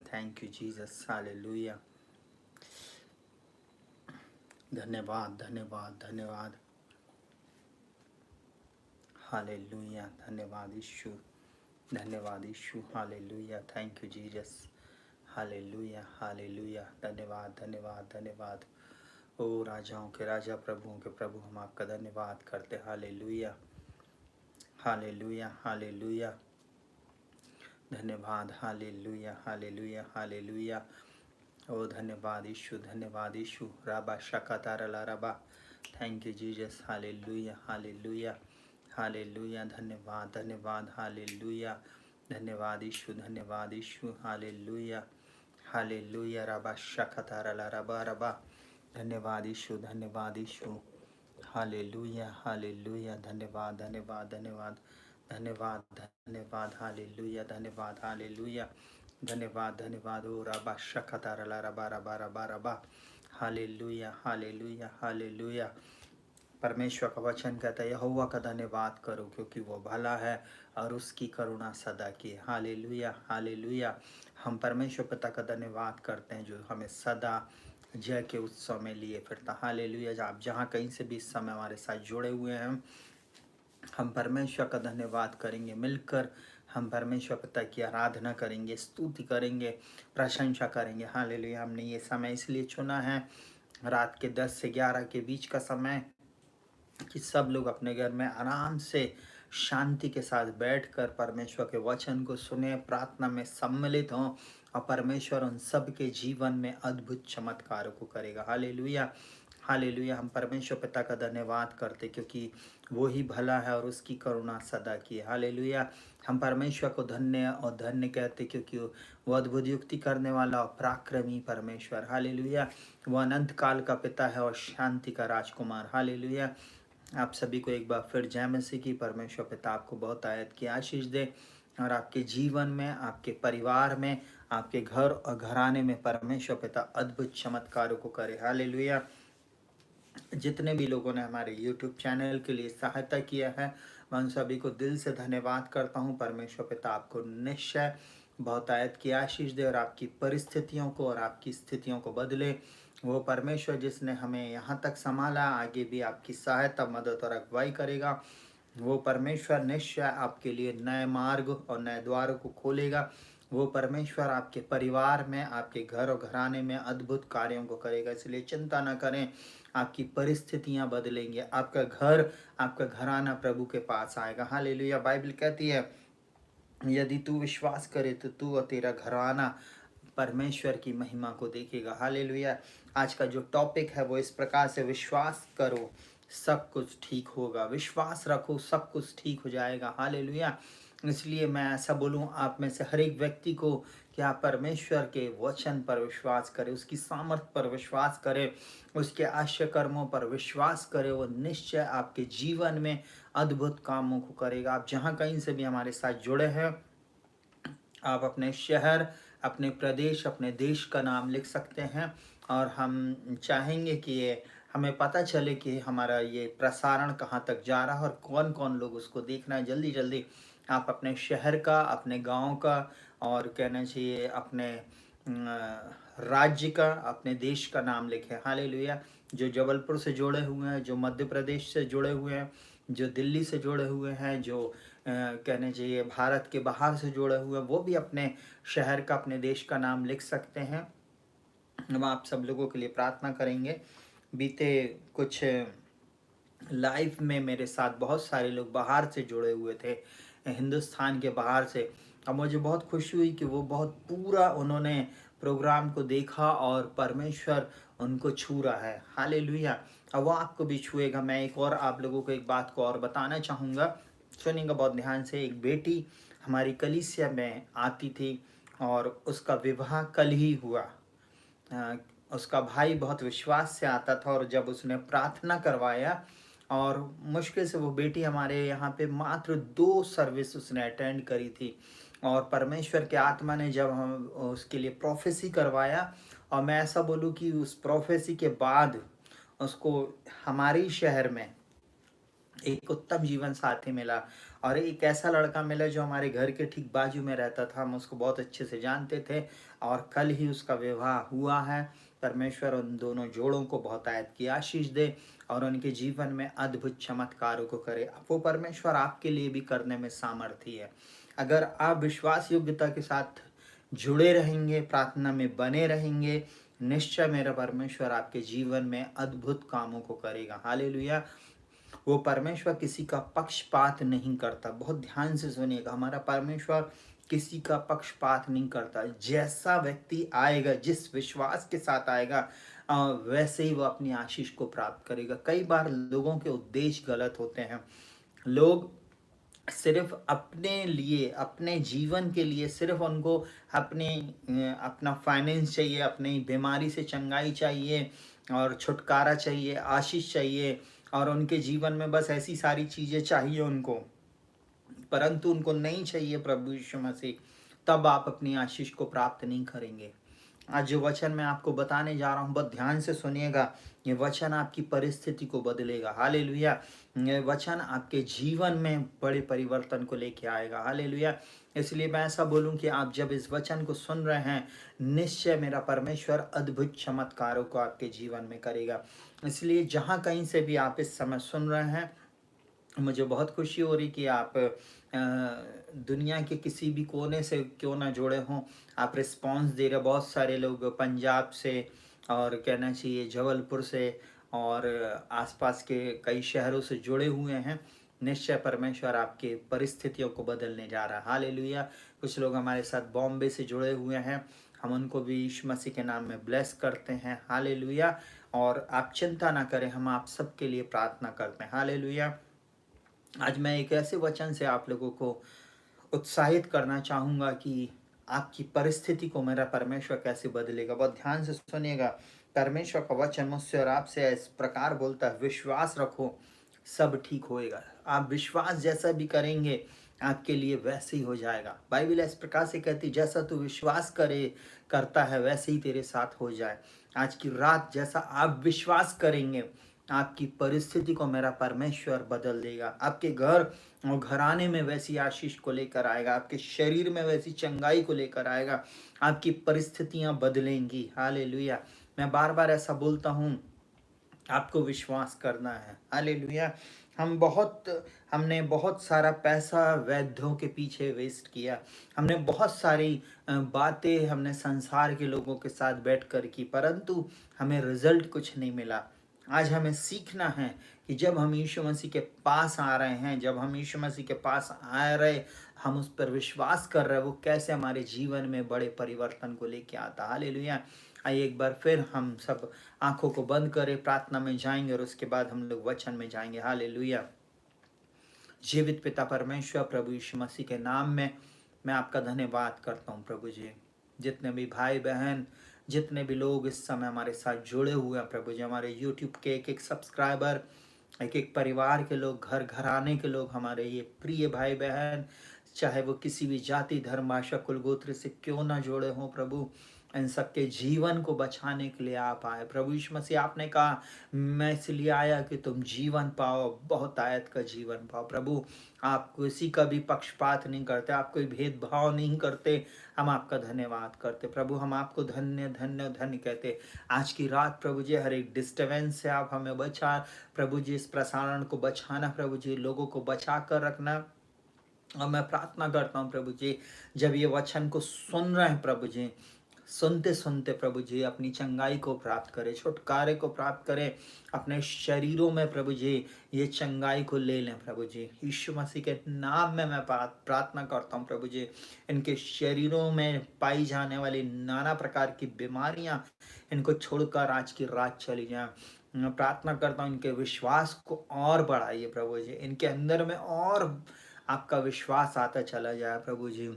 Thank you Jesus, hallelujah. धन्यवाद धन्यवाद धन्यवाद, हालेलुया। धन्यवाद यीशु, धन्यवाद यीशु, hallelujah. Thank you Jesus, hallelujah hallelujah. धन्यवाद धन्यवाद धन्यवाद। ओ राजाओं के राजा, प्रभुओं के प्रभु, हम आपका धन्यवाद करते, हालेलुया हालेलुया हालेलुया। धन्यवाद, हालेलुया हालेलुया हालेलुया। ओ धन्यवाद यीशु, धन्यवाद यीशु। राबा शकातारा ला रबा। Thank you Jesus, hallelujah hallelujah hallelujah. धन्यवाद धन्यवाद, हालेलुया। धन्यवाद यीशु, धन्यवाद यीशु, हालेलुया हालेलुया। राबा शकातारा ला रबा रबा। धन्यवाद यीशु, धन्यवाद यीशु, हालेलुया हालेलुया। धन्यवाद धन्यवाद धन्यवाद धन्यवाद धन्यवाद, हालेलुया। धन्यवाद, हालेलुया। धन्यवाद धन्यवाद। ओ रबा शकातारा ला रबा रबा रबा रबा। Hallelujah hallelujah hallelujah. परमेश्वर का वचन कहता है, यहोवा का धन्यवाद करो क्योंकि वो भला है और उसकी करुणा सदा की है। Hallelujah hallelujah. हम परमेश्वर पिता का धन्यवाद करते हैं जो हमें सदा जय के उत्सव में लिए फिरता। हालेलुया। आप जहाँ कहीं से भी इस समय हमारे साथ जुड़े हुए हैं, हम परमेश्वर का धन्यवाद करेंगे मिलकर। हम परमेश्वर पिता की आराधना करेंगे, स्तुति करेंगे, प्रशंसा करेंगे। हालेलुया। हमने ये समय इसलिए चुना है, रात के 10 से 11 के बीच का समय, कि सब लोग अपने घर में आराम से शांति के साथ बैठकर परमेश्वर के वचन को सुने, प्रार्थना में सम्मिलित हों, और परमेश्वर उन सब के जीवन में अद्भुत चमत्कारों को करेगा। Hallelujah hallelujah. हम परमेश्वर पिता का धन्यवाद करते क्योंकि वो ही भला है और उसकी करुणा सदा की है। हालेलुया। हम परमेश्वर को धन्य और धन्य कहते क्योंकि वो अद्भुत युक्ति करने वाला और पराक्रमी परमेश्वर। हालेलुया। वो अनंत काल का पिता है और शांति का राजकुमार। हालेलुया। आप सभी को एक बार फिर जय मसीह की। परमेश्वर पिता आपको बहुत आयत की आशीष दे और आपके जीवन में, आपके परिवार में, आपके घर और घराने में परमेश्वर पिता अद्भुत चमत्कारों को करे। हालेलुया। जितने भी लोगों ने हमारे YouTube चैनल के लिए सहायता किया है, मैं उन सभी को दिल से धन्यवाद करता हूँ। परमेश्वर पिता आपको निश्चय बहुतायत की आशीष दे और आपकी परिस्थितियों को और आपकी स्थितियों को बदले। वो परमेश्वर जिसने हमें यहाँ तक संभाला, आगे भी आपकी सहायता, मदद और अगुवाई करेगा। वो परमेश्वर निश्चय आपके लिए नए मार्ग और नए द्वारों को खोलेगा। वो परमेश्वर आपके परिवार में, आपके घर और घराने में अद्भुत कार्यों को करेगा। इसलिए चिंता न करें, आपकी परिस्थितियां बदलेंगे, आपका घर, आपका घराना प्रभु के पास आएगा। हालेलुया। बाइबल कहती है, यदि तू विश्वास करे तो तू और तेरा घराना परमेश्वर की महिमा को देखेगा। हालेलुया। आज का जो टॉपिक है वो इस प्रकार से, विश्वास करो सब कुछ ठीक होगा। विश्वास रखो, सब कुछ ठीक हो जाएगा। हालेलुया। इसलिए मैं ऐसा बोलूं आप में से हर एक व्यक्ति को कि आप परमेश्वर के वचन पर विश्वास करें, उसकी सामर्थ पर विश्वास करें, उसके आश्चर्य कर्मों पर विश्वास करें। वो निश्चय आपके जीवन में अद्भुत कामों को करेगा। आप जहाँ कहीं से भी हमारे साथ जुड़े हैं, आप अपने शहर, अपने प्रदेश, अपने देश का नाम लिख सकते हैं और हम चाहेंगे कि ये हमें पता चले कि हमारा ये प्रसारण कहाँ तक जा रहा है और कौन कौन लोग उसको देखना है। जल्दी जल्दी आप अपने शहर का, अपने गांव का और कहना चाहिए अपने राज्य का, अपने देश का नाम लिखें। हालेलुया। जो जबलपुर से जुड़े हुए हैं, जो मध्य प्रदेश से जुड़े हुए हैं, जो दिल्ली से जुड़े हुए हैं, जो कहने चाहिए भारत के बाहर से जुड़े हुए, वो भी अपने शहर का, अपने देश का नाम लिख सकते हैं। हम आप सब लोगों के लिए प्रार्थना करेंगे। बीते कुछ लाइव में मेरे साथ बहुत सारे लोग बाहर से जुड़े हुए थे, हिंदुस्तान के बाहर से, और मुझे बहुत खुशी हुई कि वो बहुत पूरा उन्होंने प्रोग्राम को देखा और परमेश्वर उनको छू रहा है। हालेलुया। अब वो आपको भी छुएगा। मैं एक और आप लोगों को एक बात को और बताना चाहूँगा, सुनिएगा बहुत ध्यान से। एक बेटी हमारी कलीसिया में आती थी और उसका विवाह कल ही हुआ। उसका भाई बहुत विश्वास से आता था और जब उसने प्रार्थना करवाया, और मुश्किल से वो बेटी हमारे यहाँ पे मात्र 2 सर्विस उसने अटेंड करी थी, और परमेश्वर के आत्मा ने जब हम उसके लिए प्रोफेसी करवाया, और मैं ऐसा बोलूँ कि उस प्रोफेसी के बाद उसको हमारे ही शहर में एक उत्तम जीवन साथी मिला और एक ऐसा लड़का मिला जो हमारे घर के ठीक बाजू में रहता था। हम उसको बहुत अच्छे से जानते थे और कल ही उसका विवाह हुआ है। परमेश्वर उन दोनों जोड़ों को बहुतायत की आशीष दे और उनके जीवन में अद्भुत चमत्कारों को करे। वो परमेश्वर आपके लिए भी करने में सामर्थी है। अगर आप विश्वास योग्यता के साथ जुड़े रहेंगे, प्रार्थना में बने रहेंगे, निश्चय मेरा परमेश्वर आपके जीवन में अद्भुत कामों को करेगा। हालेलुया। वो परमेश्वर किसी का पक्षपात नहीं करता। बहुत ध्यान से सुनिएगा, हमारा परमेश्वर किसी का पक्षपात नहीं करता। जैसा व्यक्ति आएगा, जिस विश्वास के साथ आएगा, वैसे ही वो अपनी आशीष को प्राप्त करेगा। कई बार लोगों के उद्देश्य गलत होते हैं। लोग सिर्फ अपने लिए, अपने जीवन के लिए, सिर्फ उनको अपने अपना फाइनेंस चाहिए, अपनी बीमारी से चंगाई चाहिए और छुटकारा चाहिए, आशीष चाहिए और उनके जीवन में बस ऐसी सारी चीज़ें चाहिए उनको, परंतु उनको नहीं चाहिए प्रभु यीशु मसीह। तब आप अपनी आशीष को प्राप्त नहीं करेंगे। आज जो वचन मैं आपको बताने जा रहा हूँ, बहुत ध्यान से सुनिएगा। ये वचन आपकी परिस्थिति को बदलेगा। हालेलुया। ये वचन आपके जीवन में बड़े परिवर्तन को लेके आएगा। हालेलुया। इसलिए मैं ऐसा बोलूं कि आप जब इस वचन को सुन रहे हैं, निश्चय मेरा परमेश्वर अद्भुत चमत्कारों को आपके जीवन में करेगा। इसलिए जहाँ कहीं से भी आप इस समय सुन रहे हैं, मुझे बहुत खुशी हो रही कि आप दुनिया के किसी भी कोने से क्यों ना जुड़े हों, आप रिस्पांस दे रहे। बहुत सारे लोग पंजाब से और कहना चाहिए जबलपुर से और आसपास के कई शहरों से जुड़े हुए हैं। निश्चय परमेश्वर आपके परिस्थितियों को बदलने जा रहा है। हालेलुया। कुछ लोग हमारे साथ बॉम्बे से जुड़े हुए हैं, हम उनको भी यीशु मसीह के नाम में ब्लेस करते हैं। हालेलुया। और आप चिंता ना करें, हम आप सबके लिए प्रार्थना करते हैं। हालेलुया। आज मैं एक ऐसे वचन से आप लोगों को उत्साहित करना चाहूँगा कि आपकी परिस्थिति को मेरा परमेश्वर कैसे बदलेगा। बहुत ध्यान से सुनिएगा। परमेश्वर का वचन मुझसे और आपसे इस प्रकार बोलता है, विश्वास रखो, सब ठीक होएगा। आप विश्वास जैसा भी करेंगे, आपके लिए वैसे ही हो जाएगा। बाइबल इस प्रकार से कहती, जैसा तू विश्वास करता है वैसे ही तेरे साथ हो जाए। आज की रात जैसा आप विश्वास करेंगे, आपकी परिस्थिति को मेरा परमेश्वर बदल देगा। आपके घर और घराने में वैसी आशीष को लेकर आएगा, आपके शरीर में वैसी चंगाई को लेकर आएगा। आपकी परिस्थितियां बदलेंगी। हालेलुया। मैं बार बार ऐसा बोलता हूँ, आपको विश्वास करना है। हालेलुया। हमने बहुत सारा पैसा वैद्यों के पीछे वेस्ट किया। हमने बहुत सारी बातें हमने संसार के लोगों के साथ बैठकर की, परंतु हमें रिजल्ट कुछ नहीं मिला। आज हमें सीखना है कि जब हम यीशु मसीह के पास आ रहे हैं, जब हम यीशु मसीह के पास आ रहे, हम उस पर विश्वास कर रहे हैं, वो कैसे हमारे जीवन में बड़े परिवर्तन को लेके आता। हालेलुया। आइए एक बार फिर हम सब आंखों को बंद करें, प्रार्थना में जाएंगे और उसके बाद हम लोग वचन में जाएंगे। हालेलुया। जीवित पिता परमेश्वर, प्रभु यीशु मसीह के नाम में मैं आपका धन्यवाद करता हूँ प्रभु जी। जितने भी भाई बहन, जितने भी लोग इस समय हमारे साथ जुड़े हुए हैं प्रभु जी, हमारे यूट्यूब के एक एक सब्सक्राइबर, एक एक परिवार के लोग, घर घराने के लोग, हमारे ये प्रिय भाई बहन, चाहे वो किसी भी जाति धर्म भाषा कुल गोत्र से क्यों ना जुड़े हों प्रभु, इन सबके जीवन को बचाने के लिए आप आए प्रभु यीशु मसीह। आपने कहा, मैं इसलिए आया कि तुम जीवन पाओ, बहुत आयत का जीवन पाओ। प्रभु, आप किसी का भी पक्षपात नहीं करते, आप कोई भेदभाव नहीं करते। हम आपका धन्यवाद करते प्रभु, हम आपको धन्य धन्य धन्य कहते। आज की रात प्रभु जी, हर एक डिस्टर्बेंस से आप हमें बचा प्रभु जी, इस प्रसारण को बचाना प्रभु जी, लोगों को बचा कर रखना। और मैं प्रार्थना करता हूँ प्रभु जी, जब ये वचन को सुन रहे हैं प्रभु जी, सुनते सुनते प्रभु जी अपनी चंगाई को प्राप्त करें, छुटकारे को प्राप्त करें अपने शरीरों में प्रभु जी, ये चंगाई को ले लें प्रभु जी। यीशु मसीह के नाम में मैं प्रार्थना करता हूँ प्रभु जी, इनके शरीरों में पाई जाने वाली नाना प्रकार की बीमारियां इनको छोड़कर आज की रात चली जाएं। मैं प्रार्थना करता हूँ, इनके विश्वास को और बढ़ाइए प्रभु जी, इनके अंदर में और आपका विश्वास आता चला जाए प्रभु जी।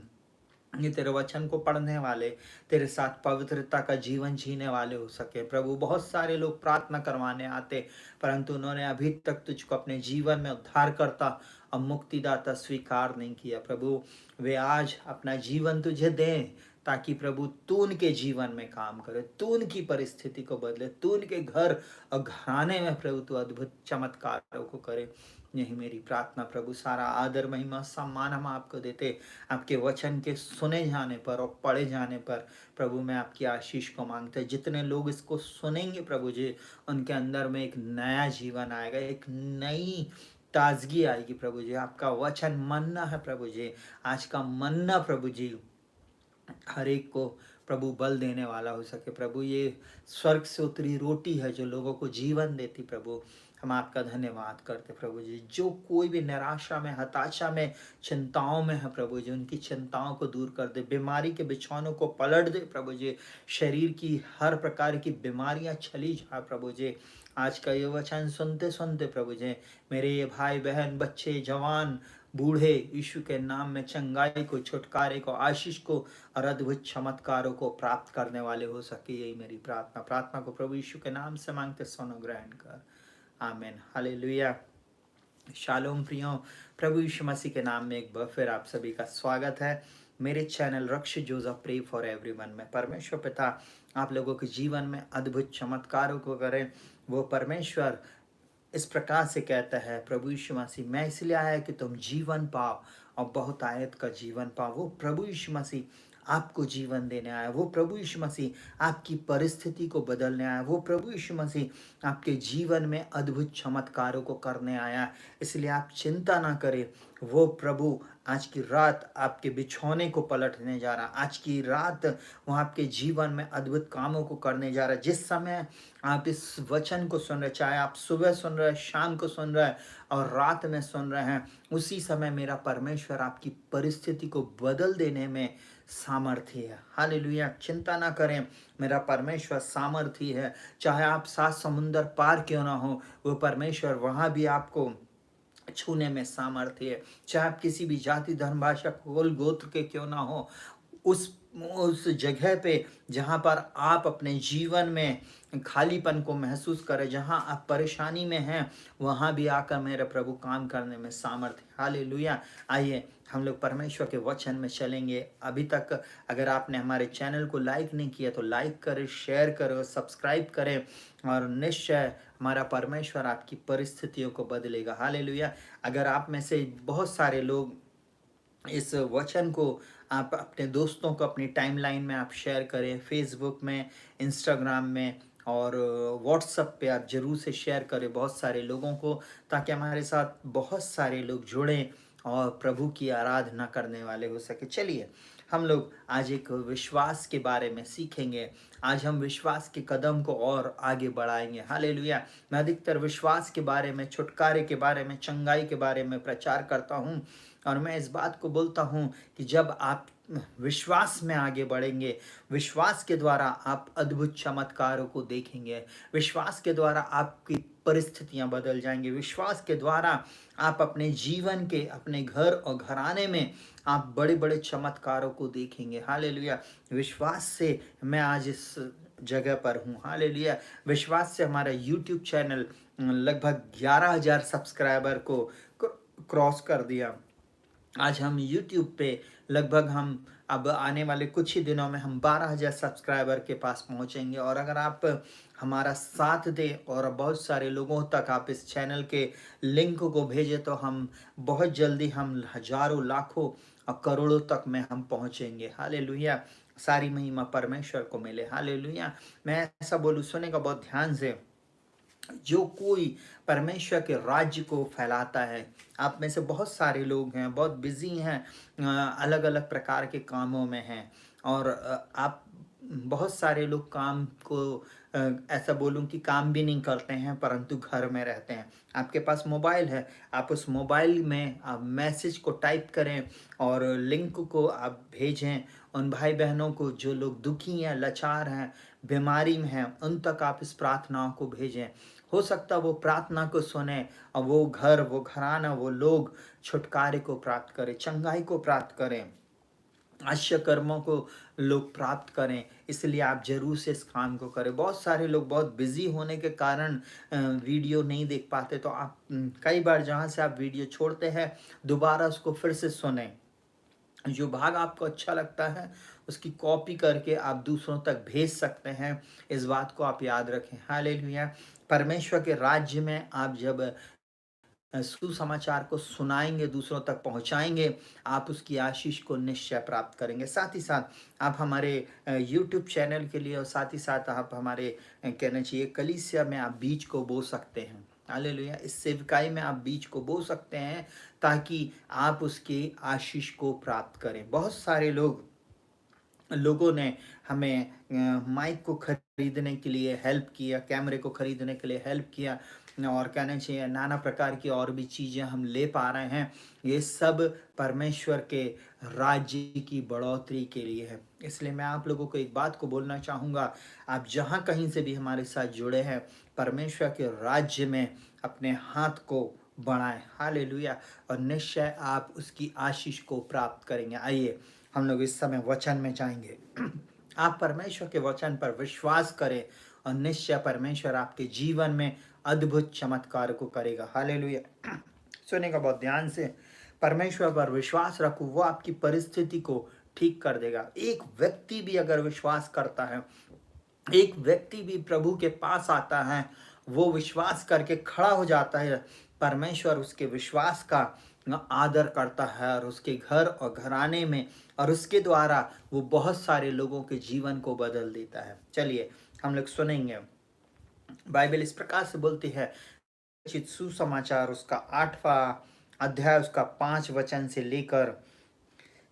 ये तेरे वचन को पढ़ने वाले, तेरे साथ पवित्रता का जीवन जीने वाले हो सके प्रभु। बहुत सारे लोग प्रार्थना करवाने आते, परंतु उन्होंने अभी तक तुझको अपने जीवन में उद्धारकर्ता और मुक्तिदाता स्वीकार नहीं किया प्रभु। वे आज अपना जीवन तुझे दें, ताकि प्रभु तू उनके जीवन में काम करे, तू उनकी परिस्थिति को बदले, तू उनके घर और घराने में प्रभु तू अद्भुत चमत्कारों को करे। यही मेरी प्रार्थना प्रभु। सारा आदर महिमा सम्मान हम आपको देते, आपके वचन के सुने जाने पर और पढ़े जाने पर प्रभु मैं आपकी आशीष को मांगता हूँ। जितने लोग इसको सुनेंगे प्रभु जी, उनके अंदर में एक नया जीवन आएगा, एक नई ताजगी आएगी प्रभु जी। आपका वचन मन्ना है प्रभु जी, आज का मन्ना प्रभु जी हर एक को प्रभु बल देने वाला हो सके प्रभु। ये स्वर्ग से उतरी रोटी है जो लोगों को जीवन देती प्रभु। हम आपका धन्यवाद करते प्रभु जी। जो कोई भी निराशा में, हताशा में, चिंताओं में है प्रभु जी, उनकी चिंताओं को दूर कर दे, बीमारी के बिछौनों को पलट दे प्रभु जी। शरीर की हर प्रकार की बीमारियां चली जाए प्रभु जी। आज का ये वचन सुनते सुनते प्रभु जी, मेरे ये भाई बहन, बच्चे, जवान, बूढ़े यीशु के नाम में चंगाई को, छुटकारे को, आशीष को और अद्भुत चमत्कारों को प्राप्त करने वाले हो सके, यही मेरी प्रार्थना। प्रार्थना को प्रभु यीशु के नाम से मांगते, सुनो ग्रहण कर, आमीन, हालेलुया। शालोम प्रियो, प्रभु यीशु मसीह के नाम में एक बार फिर आप सभी का स्वागत है मेरे चैनल रक्ष जोसेफ प्रे फॉर एवरीवन में। परमेश्वर पिता आप लोगों के जीवन में अद्भुत चमत्कारों को करें। वो परमेश्वर इस प्रकार से कहता है प्रभु यीशु मसीह, मैं इसलिए आया कि तुम जीवन पाओ और बहुत आयत का जीवन पाओ। वो प्रभु यीशु मसीह आपको जीवन देने आया। वो प्रभु यीशु मसीह आपकी परिस्थिति को बदलने आया। वो प्रभु यीशु मसीह आपके जीवन में अद्भुत चमत्कारों को करने आया। इसलिए आप चिंता ना करें। वो प्रभु आज की रात आपके बिछौने को पलटने जा रहा। आज की रात वो आपके जीवन में अद्भुत कामों को करने जा रहा है। जिस समय आप इस वचन को सुन रहे, चाहे आप सुबह सुन रहे, शाम को सुन रहे और रात में सुन रहे हैं, उसी समय मेरा परमेश्वर आपकी परिस्थिति को बदल देने में सामर्थ्य है। हालेलुया। चिंता ना करें, मेरा परमेश्वर सामर्थ्य है। चाहे आप 7 समुंदर पार क्यों ना हो, वो परमेश्वर वहां भी आपको छूने में सामर्थ्य है। चाहे आप किसी भी जाति, धर्म, भाषा, कुल, गोत्र के क्यों ना हो, उस जगह पे जहाँ पर आप अपने जीवन में खालीपन को महसूस करें, जहाँ आप परेशानी में हैं, वहाँ भी आकर मेरे प्रभु काम करने में सामर्थ्य। हालेलुया। आइए हम लोग परमेश्वर के वचन में चलेंगे। अभी तक अगर आपने हमारे चैनल को लाइक नहीं किया तो लाइक करें, शेयर करें, सब्सक्राइब करें और निश्चय हमारा परमेश्वर आपकी परिस्थितियों को बदलेगा। हालेलुया। अगर आप में से बहुत सारे लोग इस वचन को आप अपने दोस्तों को अपनी टाइमलाइन में आप शेयर करें, फेसबुक में, इंस्टाग्राम में और व्हाट्सएप पे आप जरूर से शेयर करें बहुत सारे लोगों को, ताकि हमारे साथ बहुत सारे लोग जुड़ें और प्रभु की आराधना करने वाले हो सके। चलिए हम लोग आज एक विश्वास के बारे में सीखेंगे। आज हम विश्वास के कदम को और आगे बढ़ाएंगे। हालेलुया। मैं अधिकतर विश्वास के बारे में, छुटकारे के बारे में, चंगाई के बारे में प्रचार करता हूँ और मैं इस बात को बोलता हूँ कि जब आप विश्वास में आगे बढ़ेंगे, विश्वास के द्वारा आप अद्भुत चमत्कारों को देखेंगे, विश्वास के द्वारा आपकी परिस्थितियां बदल जाएंगी, विश्वास के द्वारा आप अपने जीवन के, अपने घर और घराने में आप बड़े बड़े चमत्कारों को देखेंगे। हालेलुया। विश्वास से मैं आज इस जगह पर हूँ। हालेलुया। विश्वास से हमारा YouTube चैनल लगभग 11,000 सब्सक्राइबर को क्रॉस कर दिया। आज हम YouTube पे लगभग हम अब आने वाले कुछ ही दिनों में हम 12,000 सब्सक्राइबर के पास पहुंचेंगे। और अगर आप हमारा साथ दें और बहुत सारे लोगों तक आप इस चैनल के लिंक को भेजें तो हम बहुत जल्दी हम हजारों, लाखों और करोड़ों तक में हम पहुंचेंगे। हालेलुया। सारी महिमा परमेश्वर को मिले। हालेलुया। मैं ऐसा बोलूँ, सुनेगा बहुत ध्यान से। जो कोई परमेश्वर के राज्य को फैलाता है, आप में से बहुत सारे लोग हैं, बहुत बिजी हैं, अलग अलग प्रकार के कामों में हैं और आप बहुत सारे लोग काम को ऐसा बोलूं कि काम भी नहीं करते हैं परंतु घर में रहते हैं। आपके पास मोबाइल है, आप उस मोबाइल में आप मैसेज को टाइप करें और लिंक को आप भेजें उन भाई बहनों को जो लोग दुखी हैं, लाचार हैं, बीमारी में हैं, उन तक आप इस प्रार्थनाओं को भेजें। हो सकता वो प्रार्थना को सुने और वो घर, वो घराना, वो लोग छुटकारे को प्राप्त करें, चंगाई को प्राप्त करें, आश्चर्य कर्मों को लोग प्राप्त करें। इसलिए आप जरूर से इस काम को करें। बहुत सारे लोग बहुत बिजी होने के कारण वीडियो नहीं देख पाते, तो आप कई बार जहां से आप वीडियो छोड़ते हैं दोबारा उसको फिर से सुने। जो भाग आपको अच्छा लगता है उसकी कॉपी करके आप दूसरों तक भेज सकते हैं। इस बात को आप याद रखें। हालेलुया। परमेश्वर के राज्य में आप जब सुसमाचार को सुनाएँगे, दूसरों तक पहुँचाएँगे, आप उसकी आशीष को निश्चय प्राप्त करेंगे। साथ ही साथ आप हमारे यूट्यूब चैनल के लिए और साथ ही साथ आप हमारे कहना चाहिए कलीसिया में आप बीज को बो सकते हैं। हालेलुया! इस सेवकाई में आप बीज को बो सकते हैं ताकि आप उसकी आशीष को प्राप्त करें। बहुत सारे लोगों ने हमें माइक को खरीदने के लिए हेल्प किया, कैमरे को खरीदने के लिए हेल्प किया और कहना चाहिए नाना प्रकार की और भी चीज़ें हम ले पा रहे हैं। ये सब परमेश्वर के राज्य की बढ़ोतरी के लिए है। इसलिए मैं आप लोगों को एक बात को बोलना चाहूँगा, आप जहाँ कहीं से भी हमारे साथ जुड़े हैं, परमेश्वर के राज्य में अपने हाथ को बढ़ाएँ। हालेलुया! और निश्चय आप उसकी आशीष को प्राप्त करेंगे। आइए हम लोग इस समय वचन में जाएंगे। आप परमेश्वर के वचन पर विश्वास करें और निश्चय परमेश्वर आपके जीवन में अद्भुत चमत्कार को करेगा। हालेलुया! सुनेगा बहुत ध्यान से, परमेश्वर पर विश्वास रखो, वो आपकी परिस्थिति को ठीक कर देगा। एक व्यक्ति भी अगर विश्वास करता है, एक व्यक्ति भी प्रभु के पास आता है, वो विश्वास करके खड़ा हो जाता है, परमेश्वर उसके विश्वास का आदर करता है और उसके घर और घराने में और उसके द्वारा वो बहुत सारे लोगों के जीवन को बदल देता है। चलिए हम लोग सुनेंगे। बाइबल इस प्रकार से बोलती है, सुसमाचार उसका 8वां अध्याय उसका 5 वचन से लेकर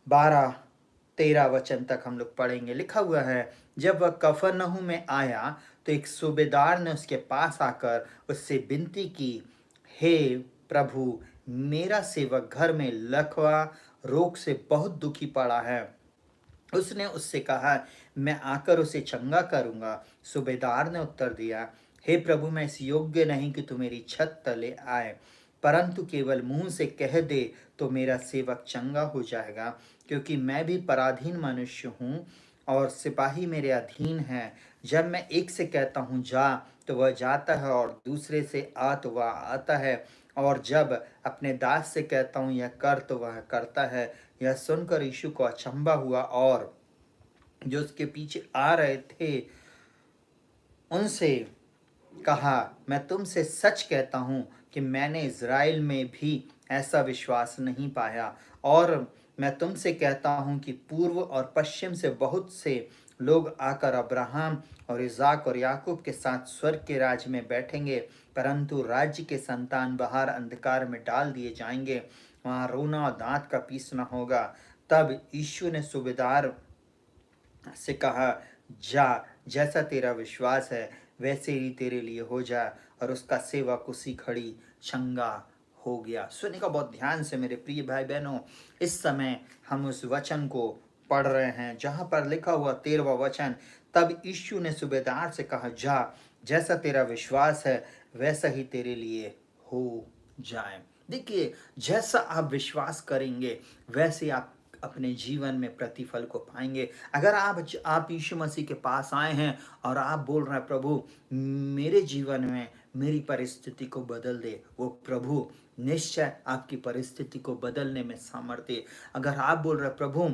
12-13 वचन तक हम लोग पढ़ेंगे। लिखा हुआ है, जब वह कफरनहूम में आया तो एक सूबेदार ने उसके पास आकर उससे विनती की, हे प्रभु, मेरा सेवक घर में लकवा रोग से बहुत दुखी पड़ा है। उसने उससे कहा, मैं आकर उसे चंगा करूंगा। सूबेदार ने उत्तर दिया, हे प्रभु, मैं इस योग्य नहीं कि तू मेरी छत तले आए, परंतु केवल मुंह से कह दे तो मेरा सेवक चंगा हो जाएगा, क्योंकि मैं भी पराधीन मनुष्य हूँ और सिपाही मेरे अधीन हैं। जब मैं एक से कहता हूँ जा तो वह जाता है और दूसरे से आ तो वह आता है, और जब अपने दास से कहता हूँ यह कर तो वह करता है। यह सुनकर यीशु को अचंभा हुआ और जो उसके पीछे आ रहे थे उनसे कहा, मैं तुमसे सच कहता हूँ कि मैंने इज़राइल में भी ऐसा विश्वास नहीं पाया। और मैं तुमसे कहता हूँ कि पूर्व और पश्चिम से बहुत से लोग आकर अब्राहम और इज़ाक और याकूब के साथ स्वर्ग के राज्य में बैठेंगे, परंतु राज्य के संतान बाहर अंधकार में डाल दिए जाएंगे, वहाँ रोना और दांत का पीसना होगा। तब यीशु ने सूबेदार से कहा, जा, जैसा तेरा विश्वास है वैसे ही तेरे लिए हो जाए। और उसका सेवक उसी घड़ी चंगा हो गया। सुनने का बहुत ध्यान से मेरे प्रिय भाई बहनों, इस समय हम उस वचन को पढ़ रहे हैं जहाँ पर लिखा हुआ 13वां वचन, तब यीशु ने सूबेदार से कहा, जा, जैसा तेरा विश्वास है वैसा ही तेरे लिए हो जाए। देखिए, जैसा आप विश्वास करेंगे वैसे आप अपने जीवन में प्रतिफल को पाएंगे। अगर आप यीशु मसीह के पास आए हैं और आप बोल रहे हैं, प्रभु मेरे जीवन में मेरी परिस्थिति को बदल दे, वो प्रभु निश्चय आपकी परिस्थिति को बदलने में सामर्थ्य। अगर आप बोल रहे हैं, प्रभु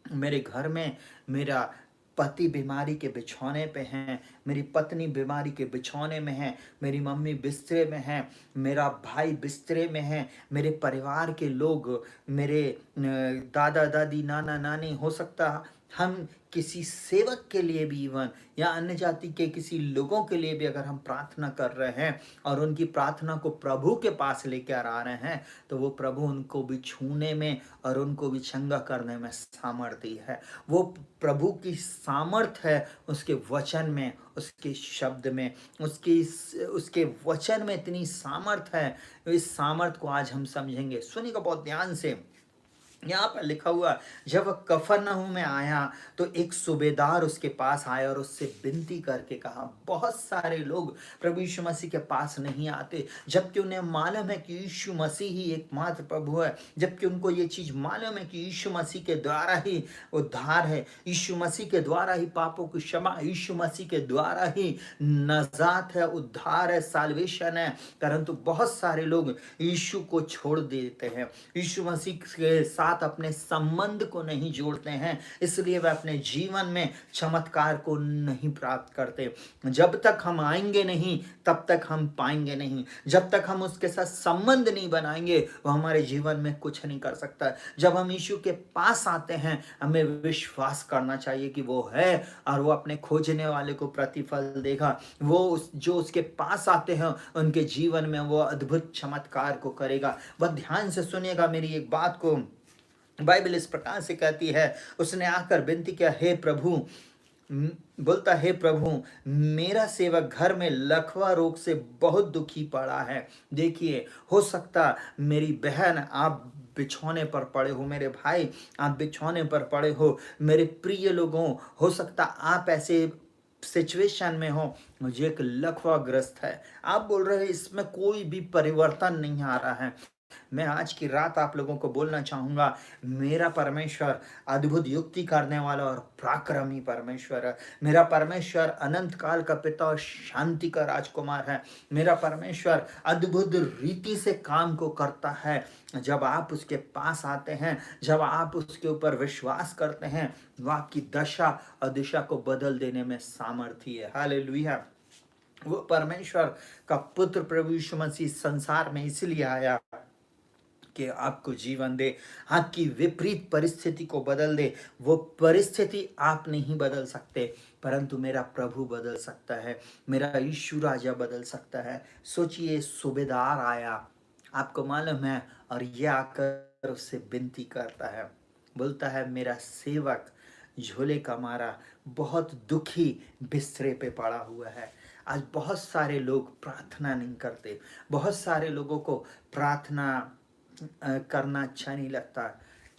मेरे घर में मेरा पति बीमारी के बिछौने पे हैं, मेरी पत्नी बीमारी के बिछौने में है, मेरी मम्मी बिस्तरे में है, मेरा भाई बिस्तरे में है, मेरे परिवार के लोग, मेरे दादा दादी नाना नानी, हो सकता हम किसी सेवक के लिए भी इवन या अन्य जाति के किसी लोगों के लिए भी अगर हम प्रार्थना कर रहे हैं और उनकी प्रार्थना को प्रभु के पास लेकर आ रहे हैं, तो वो प्रभु उनको भी छूने में और उनको भी चंगा करने में सामर्थ्य है। वो प्रभु की सामर्थ है उसके वचन में, उसके शब्द में, उसके वचन में इतनी सामर्थ है। इस सामर्थ को आज हम समझेंगे। सुनिएगा बहुत ध्यान से, यहाँ पर लिखा हुआ, जब वह कफरनहूम में आया तो एक सूबेदार उसके पास आया और उससे विनती करके कहा। बहुत सारे लोग प्रभु यीशु मसीह के पास नहीं आते जबकि उन्हें मालूम है कि यीशु मसीह ही एकमात्र प्रभु है, जबकि उनको ये चीज़ मालूम है कि यीशु मसीह के द्वारा ही उद्धार है, यीशु मसीह के द्वारा ही पापों की क्षमा, यीशु मसीह के द्वारा ही नजात है, उद्धार है, साल्वेशन है। परंतु बहुत सारे लोग यीशु को छोड़ देते हैं, यीशु मसीह के साथ साथ अपने संबंध को नहीं जोड़ते हैं, इसलिए वे अपने जीवन में चमत्कार को नहीं प्राप्त करते। जब तक हम आएंगे नहीं तब तक हम पाएंगे नहीं। जब तक हम उसके साथ संबंध नहीं बनाएंगे वो हमारे जीवन में कुछ नहीं कर सकता। जब हम यीशु के पास आते हैं हमें विश्वास करना चाहिए कि वो है और वो अपने खोजने वाले को प्रतिफल देगा। वो जो उसके पास आते हैं उनके जीवन में वो अद्भुत चमत्कार को करेगा। वह ध्यान से सुनिएगा मेरी एक बात को। बाइबल इस प्रकार से कहती है, उसने आकर विनती किया, हे प्रभु, बोलता हे प्रभु, मेरा सेवक घर में लकवा रोग से बहुत दुखी पड़ा है। देखिए, हो सकता मेरी बहन आप बिछौने पर पड़े हो, मेरे भाई आप बिछौने पर पड़े हो, मेरे प्रिय लोगों, हो सकता आप ऐसे सिचुएशन में हो, मुझे एक लकवा ग्रस्त है। आप बोल रहे हैं इसमें कोई भी परिवर्तन नहीं आ रहा है। मैं आज की रात आप लोगों को बोलना चाहूंगा, मेरा परमेश्वर अद्भुत युक्ति करने वाला और पराक्रमी परमेश्वर है। मेरा परमेश्वर अनंत काल का पिता और शांति का राजकुमार है। मेरा परमेश्वर अद्भुत रीति से काम को करता है। जब आप उसके पास आते हैं, जब आप उसके ऊपर विश्वास करते हैं, वो आपकी दशा और दिशा को बदल देने में सामर्थी है। हालेलुया। वो परमेश्वर का पुत्र प्रभु यीशु मसीह संसार में इसलिए आया कि आपको जीवन दे, आपकी विपरीत परिस्थिति को बदल दे। वो परिस्थिति आप नहीं बदल सकते, परंतु मेरा प्रभु बदल सकता है, मेरा यीशु राजा बदल सकता है। सोचिए, सूबेदार आया, आपको मालूम है, और ये आकर उससे विनती करता है, बोलता है मेरा सेवक झोले का मारा बहुत दुखी बिस्तरे पे पड़ा हुआ है। आज बहुत सारे लोग प्रार्थना नहीं करते, बहुत सारे लोगों को प्रार्थना करना अच्छा नहीं लगता,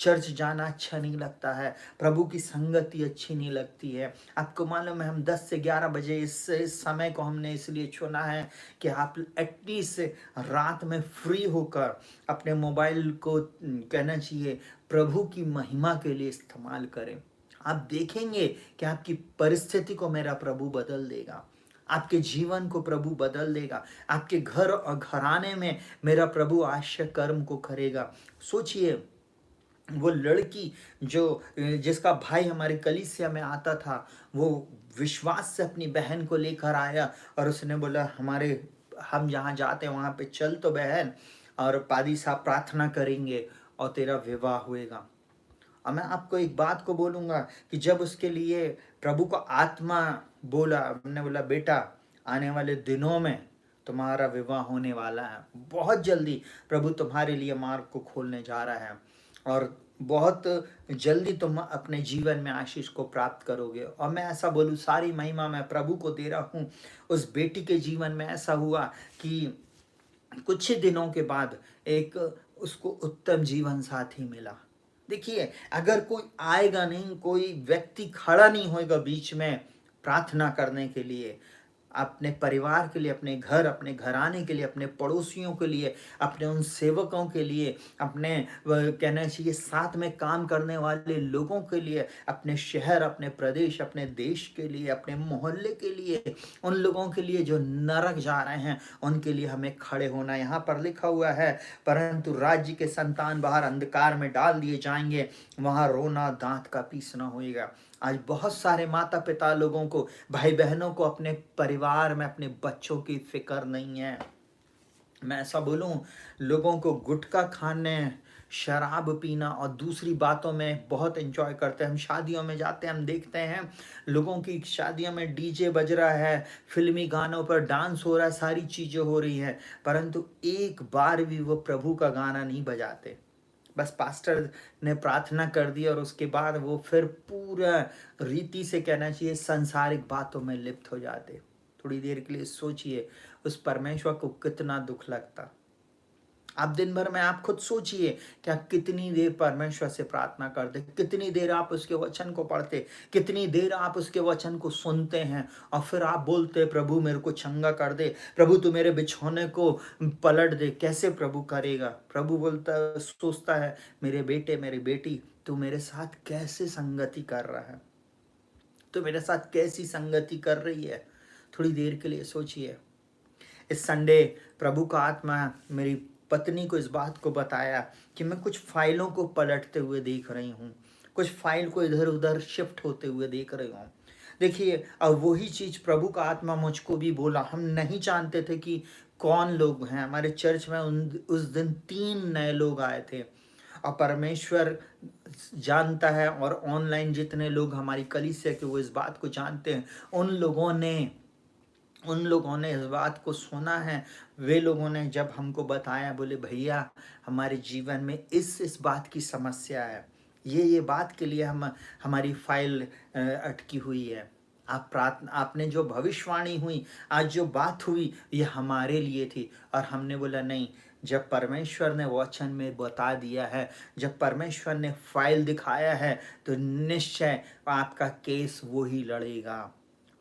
चर्च जाना अच्छा नहीं लगता है, प्रभु की संगति अच्छी नहीं लगती है। आपको मालूम है, हम 10 से 11 बजे इस समय को हमने इसलिए चुना है कि आप एटलीस्ट रात में फ्री होकर अपने मोबाइल को कहना चाहिए प्रभु की महिमा के लिए इस्तेमाल करें। आप देखेंगे कि आपकी परिस्थिति को मेरा प्रभु बदल देगा, आपके जीवन को प्रभु बदल देगा, आपके घर और घराने में मेरा प्रभु आश्चर्य कर्म को करेगा। सोचिए, वो लड़की जिसका भाई हमारे कलीसिया में आता था, वो विश्वास से अपनी बहन को लेकर आया और उसने बोला हम जहाँ जाते हैं वहाँ पे चल तो बहन, और पादी साहब प्रार्थना करेंगे और तेरा विवाह होएगा। और मैं आपको एक बात को बोलूँगा कि जब उसके लिए प्रभु का आत्मा बोला, हमने बोला बेटा आने वाले दिनों में तुम्हारा विवाह होने वाला है, बहुत जल्दी प्रभु तुम्हारे लिए मार्ग को खोलने जा रहा है और बहुत जल्दी तुम अपने जीवन में आशीष को प्राप्त करोगे। और मैं ऐसा बोलूँ, सारी महिमा मैं प्रभु को दे रहा हूँ। उस बेटी के जीवन में ऐसा हुआ कि कुछ ही दिनों के बाद एक उसको उत्तम जीवन साथी मिला। देखिए, अगर कोई आएगा नहीं, कोई व्यक्ति खड़ा नहीं होएगा बीच में प्रार्थना करने के लिए, अपने परिवार के लिए, अपने घर, अपने घराने के लिए, अपने पड़ोसियों के लिए, अपने उन सेवकों के लिए, अपने कहना चाहिए साथ में काम करने वाले लोगों के लिए, अपने शहर, अपने प्रदेश, अपने देश के लिए, अपने मोहल्ले के लिए, उन लोगों के लिए जो नरक जा रहे हैं, उनके लिए हमें खड़े होना। यहाँ पर लिखा हुआ है, परंतु राज्य के संतान बाहर अंधकार में डाल दिए जाएंगे, वहाँ रोना दांत का पीसना होएगा। आज बहुत सारे माता पिता लोगों को, भाई बहनों को अपने परिवार में अपने बच्चों की फिक्र नहीं है। मैं ऐसा बोलूं, लोगों को गुटखा खाने, शराब पीना और दूसरी बातों में बहुत एंजॉय करते हैं। हम शादियों में जाते हैं, हम देखते हैं लोगों की शादियों में डीजे बज रहा है, फिल्मी गानों पर डांस हो रहा है, सारी चीज़ें हो रही है, परंतु एक बार भी वो प्रभु का गाना नहीं बजाते। बस पास्टर ने प्रार्थना कर दी और उसके बाद वो फिर पूरा रीति से कहना चाहिए संसारिक बातों में लिप्त हो जाते। थोड़ी देर के लिए सोचिए, उस परमेश्वर को कितना दुख लगता। आप दिन भर में आप खुद सोचिए कि आप कितनी देर परमेश्वर से प्रार्थना करते, कितनी देर आप उसके वचन को पढ़ते, कितनी देर आप उसके वचन को सुनते हैं, और फिर आप बोलते प्रभु मेरे को चंगा कर दे, प्रभु तू मेरे बिछौने को पलट दे। कैसे प्रभु करेगा? प्रभु सोचता है मेरे बेटे, मेरी बेटी, तू मेरे साथ कैसे संगति कर रहा है, तू मेरे साथ कैसी संगति कर रही है। थोड़ी देर के लिए सोचिए। इस संडे प्रभु का आत्मा मेरी पत्नी को इस बात को बताया कि मैं कुछ फाइलों को पलटते हुए देख रही हूँ, कुछ फाइल को इधर उधर शिफ्ट होते हुए देख रही हूँ। देखिए, अब वही चीज़ प्रभु का आत्मा मुझको भी बोला। हम नहीं जानते थे कि कौन लोग हैं। हमारे चर्च में उस दिन 3 नए लोग आए थे, और परमेश्वर जानता है, और ऑनलाइन जितने लोग हमारी कलीसिया के वो इस बात को जानते हैं, उन लोगों ने इस बात को सुना है। वे लोगों ने जब हमको बताया, बोले भैया हमारे जीवन में इस बात की समस्या है, ये बात के लिए हमारी फाइल अटकी हुई है। आपने जो भविष्यवाणी हुई, आज जो बात हुई, ये हमारे लिए थी। और हमने बोला नहीं, जब परमेश्वर ने वचन में बता दिया है, जब परमेश्वर ने फाइल दिखाया है, तो निश्चय आपका केस वो ही लड़ेगा,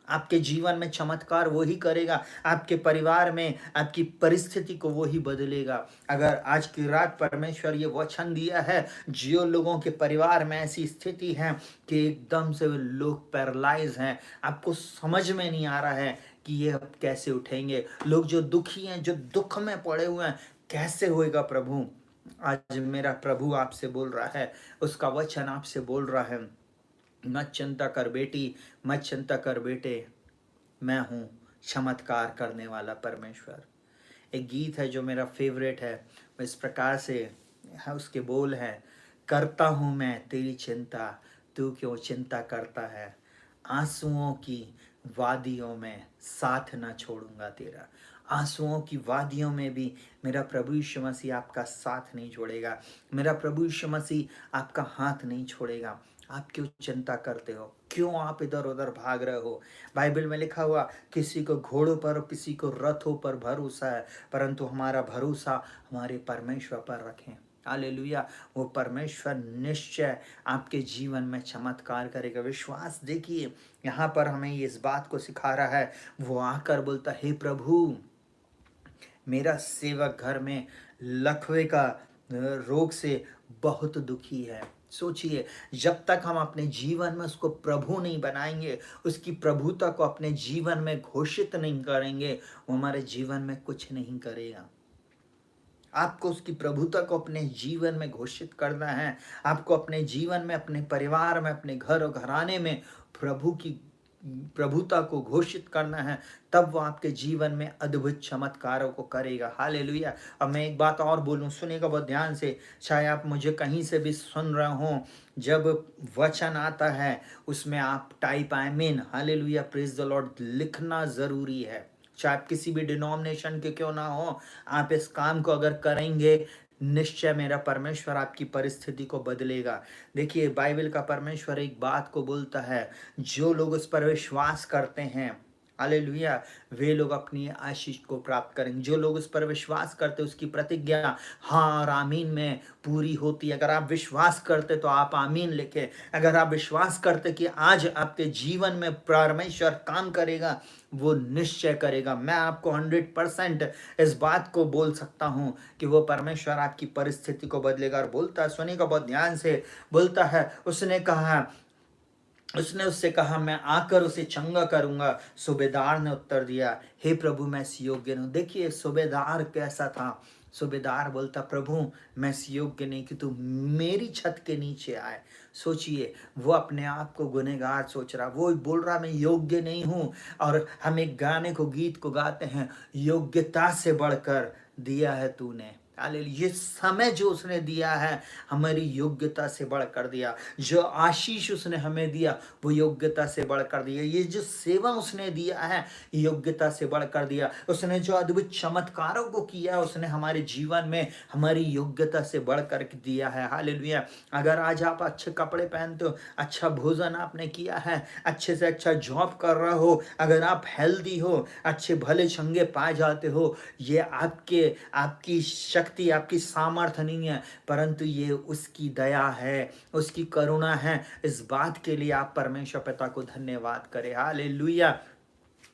आपके जीवन में चमत्कार वो ही करेगा, आपके परिवार में आपकी परिस्थिति को वो ही बदलेगा। अगर आज की रात परमेश्वर ये वचन दिया है, जो लोगों के परिवार में ऐसी स्थिति है कि एकदम से लोग पैरालाइज हैं, आपको समझ में नहीं आ रहा है कि ये अब कैसे उठेंगे, लोग जो दुखी हैं, जो दुख में पड़े हुए हैं, कैसे होएगा प्रभु, आज मेरा प्रभु आपसे बोल रहा है, उसका वचन आपसे बोल रहा है, मत चिंता कर बेटी, मत चिंता कर बेटे, मैं हूँ चमत्कार करने वाला परमेश्वर। एक गीत है जो मेरा फेवरेट है, इस प्रकार से है, उसके बोल हैं, करता हूँ मैं तेरी चिंता, तू क्यों चिंता करता है, आंसुओं की वादियों में साथ ना छोड़ूंगा तेरा। आंसुओं की वादियों में भी मेरा प्रभु यीशु मसीह आपका साथ नहीं छोड़ेगा, मेरा प्रभु यीशु मसीह आपका हाथ नहीं छोड़ेगा। आप क्यों चिंता करते हो, क्यों आप इधर उधर भाग रहे हो। बाइबल में लिखा हुआ, किसी को घोड़ों पर, किसी को रथों पर भरोसा है, परंतु हमारा भरोसा हमारे परमेश्वर पर रखें। हालेलुया। वो परमेश्वर निश्चय आपके जीवन में चमत्कार करेगा। विश्वास देखिए, यहाँ पर हमें इस बात को सिखा रहा है। वो आकर बोलता, हे प्रभु, मेरा सेवक घर में लकवे का रोग से बहुत दुखी है। सोचिए, जब तक हम अपने जीवन में उसको प्रभु नहीं बनाएंगे, उसकी प्रभुता को अपने जीवन में घोषित नहीं करेंगे, वो हमारे जीवन में कुछ नहीं करेगा। आपको उसकी प्रभुता को अपने जीवन में घोषित करना है। आपको अपने जीवन में, अपने परिवार में, अपने घर और घराने में प्रभु की प्रभुता को घोषित करना है, तब वो आपके जीवन में अद्भुत चमत्कारों को करेगा। हालेलुया। अब मैं एक बात और बोलूं, सुनिएगा बहुत ध्यान से, चाहे आप मुझे कहीं से भी सुन रहे हो, जब वचन आता है उसमें आप टाइप आमीन, हालेलुया, प्रेज द लॉर्ड लिखना जरूरी है। चाहे आप किसी भी डिनोमिनेशन के क्यों ना हो, आप इस काम को अगर करेंगे, निश्चय मेरा परमेश्वर आपकी परिस्थिति को बदलेगा। देखिए, बाइबल का परमेश्वर एक बात को बोलता है, जो लोग उस पर विश्वास करते हैं, हालेलुया, वे लोग अपनी आशीष को प्राप्त करेंगे। जो लोग उस पर विश्वास करते, उसकी प्रतिज्ञा हाँ और आमीन में पूरी होती है। अगर आप विश्वास करते तो आप आमीन लिखे। अगर आप विश्वास करते कि आज आपके जीवन में परमेश्वर काम करेगा, वो निश्चय करेगा। मैं आपको 100% इस बात को बोल सकता हूँ कि वो परमेश्वर आपकी परिस्थिति को बदलेगा। और बोलता है, सुनिएगा बहुत ध्यान से, बोलता है, उसने उससे कहा, मैं आकर उसे चंगा करूंगा। सूबेदार ने उत्तर दिया, हे प्रभु, मैं इस योग्य नहीं। देखिए, सूबेदार कैसा था। सूबेदार बोलता, प्रभु मैं इस योग्य नहीं कि तू मेरी छत के नीचे आए। सोचिए, वो अपने आप को गुनहगार सोच रहा, वो बोल रहा मैं योग्य नहीं हूँ। और हम एक गाने को, गीत को गाते हैं, योग्यता से बढ़कर दिया है तूने। ये समय जो उसने दिया है, हमारी योग्यता से बढ़कर दिया। जो आशीष उसने हमें दिया, वो योग्यता से बढ़कर दिया। ये जो सेवा उसने दिया है, योग्यता से बढ़कर दिया। उसने जो अद्भुत चमत्कारों को किया, उसने हमारे जीवन में हमारी योग्यता से बढ़कर दिया है। हालेलुया। अगर आज आप अच्छे कपड़े पहनते हो, अच्छा भोजन आपने किया है, अच्छे से अच्छा जॉब कर रहे हो, अगर आप हेल्दी हो, अच्छे भले चंगे पाए जाते हो, ये आपकी शक्ति, आपकी सामर्थ्य नहीं है, परंतु ये उसकी दया है, उसकी करुणा है। इस बात के लिए आप परमेश्वर पिता को धन्यवाद करें। हालेलुया।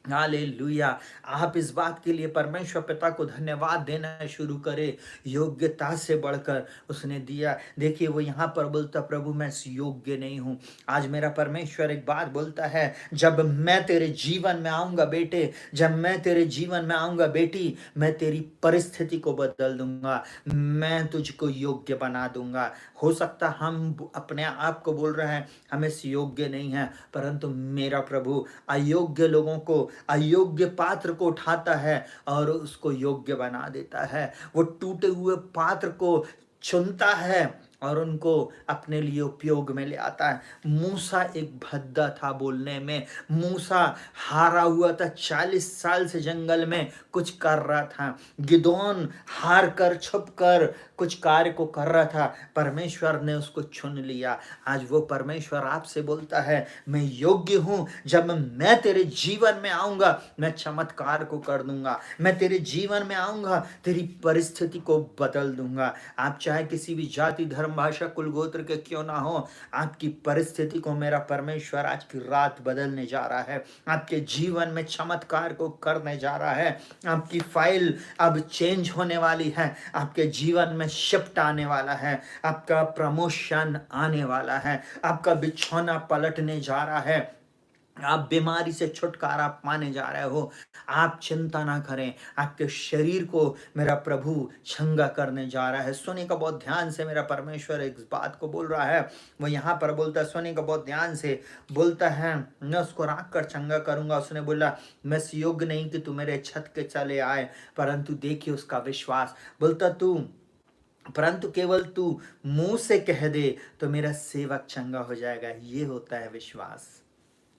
हालेलुया। आप इस बात के लिए परमेश्वर पिता को धन्यवाद देना शुरू करें। योग्यता से बढ़कर उसने दिया। देखिए वो यहाँ पर बोलता, प्रभु मैं योग्य नहीं हूँ। आज मेरा परमेश्वर एक बात बोलता है, जब मैं तेरे जीवन में आऊंगा बेटे, जब मैं तेरे जीवन में आऊंगा बेटी, मैं तेरी परिस्थिति को बदल दूंगा, मैं तुझको योग्य बना दूंगा। हो सकता हम अपने आप को बोल रहे हैं हम इस योग्य नहीं है, परंतु मेरा प्रभु अयोग्य लोगों को, अयोग्य पात्र को उठाता है और उसको योग्य बना देता है। वो टूटे हुए पात्र को चुनता है और उनको अपने लिए उपयोग में ले आता है। मूसा एक भद्दा था बोलने में। मूसा हारा हुआ था, 40 साल से जंगल में कुछ कर रहा था। गिदोन हार कर छुप कर कुछ कार्य को कर रहा था, परमेश्वर ने उसको चुन लिया। आज वो परमेश्वर आपसे बोलता है, मैं योग्य हूं, जब मैं तेरे जीवन में आऊंगा मैं चमत्कार को कर दूंगा, मैं तेरे जीवन में आऊंगा तेरी परिस्थिति को बदल दूंगा। आप चाहे किसी भी जाति धर्म भाषा कुल गोत्र के क्यों ना हो, आपकी परिस्थिति को मेरा परमेश्वर आज की रात बदलने जा रहा है। आपके जीवन में चमत्कार को करने जा रहा है। आपकी फाइल अब चेंज होने वाली है, आपके जीवन में शिफ्ट आने वाला है, आपका प्रमोशन आने वाला है, आपका बिछौना पलटने जा रहा है, आप बीमारी से छुटकारा पाने जा रहे हो। आप चिंता ना करें, आपके शरीर को मेरा प्रभु चंगा करने जा रहा है। सुने का बहुत ध्यान से, मेरा परमेश्वर एक बात को बोल रहा है। वो यहाँ पर बोलता है, सुने का बहुत ध्यान से, बोलता है मैं उसको राख कर चंगा करूंगा। उसने बोला मैं इस योग्य नहीं कि तू मेरे छत के चले आए, परंतु देखिए उसका विश्वास। बोलता परंतु केवल तू मुंह से कह दे तो मेरा सेवक चंगा हो जाएगा। ये होता है विश्वास,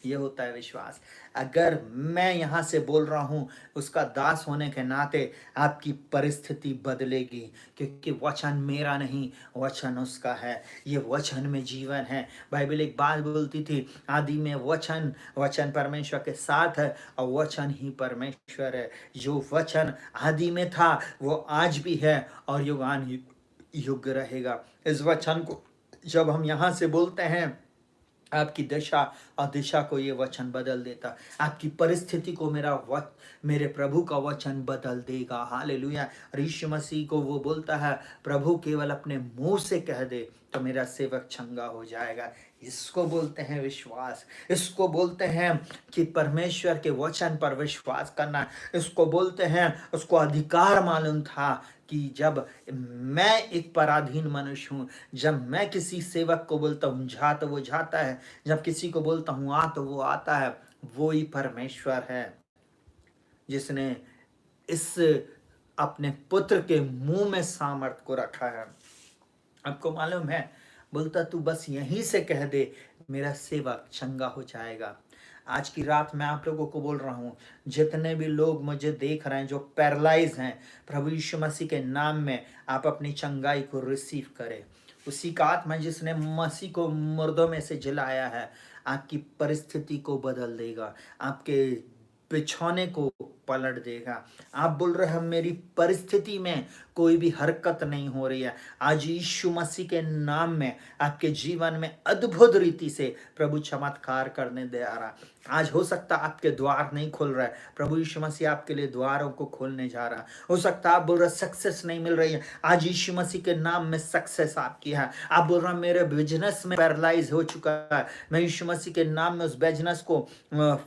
ये होता है विश्वास। अगर मैं यहाँ से बोल रहा हूँ उसका दास होने के नाते आपकी परिस्थिति बदलेगी, क्योंकि वचन मेरा नहीं, वचन उसका है। ये वचन में जीवन है। बाइबल एक बात बोलती थी, आदि में वचन, वचन परमेश्वर के साथ है और वचन ही परमेश्वर है। जो वचन आदि में था वो आज भी है और युगान युग रहेगा। इस वचन को जब हम यहाँ से बोलते हैं, आपकी दशा और दिशा को ये वचन बदल देता। आपकी परिस्थिति को मेरे प्रभु का वचन बदल देगा। हालेलुया। यीशु मसीह को वो बोलता है, प्रभु केवल अपने मुंह से कह दे तो मेरा सेवक चंगा हो जाएगा। इसको बोलते हैं विश्वास। इसको बोलते हैं कि परमेश्वर के वचन पर विश्वास करना। इसको बोलते हैं, उसको अधिकार मालूम था कि जब मैं एक पराधीन मनुष्य हूँ, जब मैं किसी सेवक को बोलता हूँ जा तो वो जाता है, जब किसी को बोलता हूँ आ तो वो आता है। वो ही परमेश्वर है जिसने इस अपने पुत्र के मुंह में सामर्थ को रखा है। आपको मालूम है, बोलता तू बस यहीं से कह दे मेरा सेवक चंगा हो जाएगा। आज की रात मैं आप लोगों को बोल रहा हूँ, जितने भी लोग मुझे देख रहे हैं जो पैरालाइज हैं, प्रभु यीशु मसीह के नाम में आप अपनी चंगाई को रिसीव करें। उसी का आत्मा जिसने मसीह को मुर्दों में से जिलाया है, आपकी परिस्थिति को बदल देगा, आपके बिछौने को पलट देगा। आप बोल रहे हैं मेरी परिस्थिति में कोई भी हरकत नहीं हो रही है, आज यीशु मसीह के नाम में आपके जीवन में अद्भुत रीति से प्रभु चमत्कार करने दे आ रहा। आज हो सकता आपके द्वार नहीं खुल रहा है, प्रभु यीशु मसीह आपके लिए द्वारों को खोलने जा रहा। हो सकता आप बोल रहे सक्सेस नहीं मिल रही है, आज यीशु मसीह के नाम में सक्सेस आपकी है। आप बोल रहे मेरे बिजनेस में पैरालाइज हो चुका है, मैं यीशु मसीह के नाम में उस बिजनेस को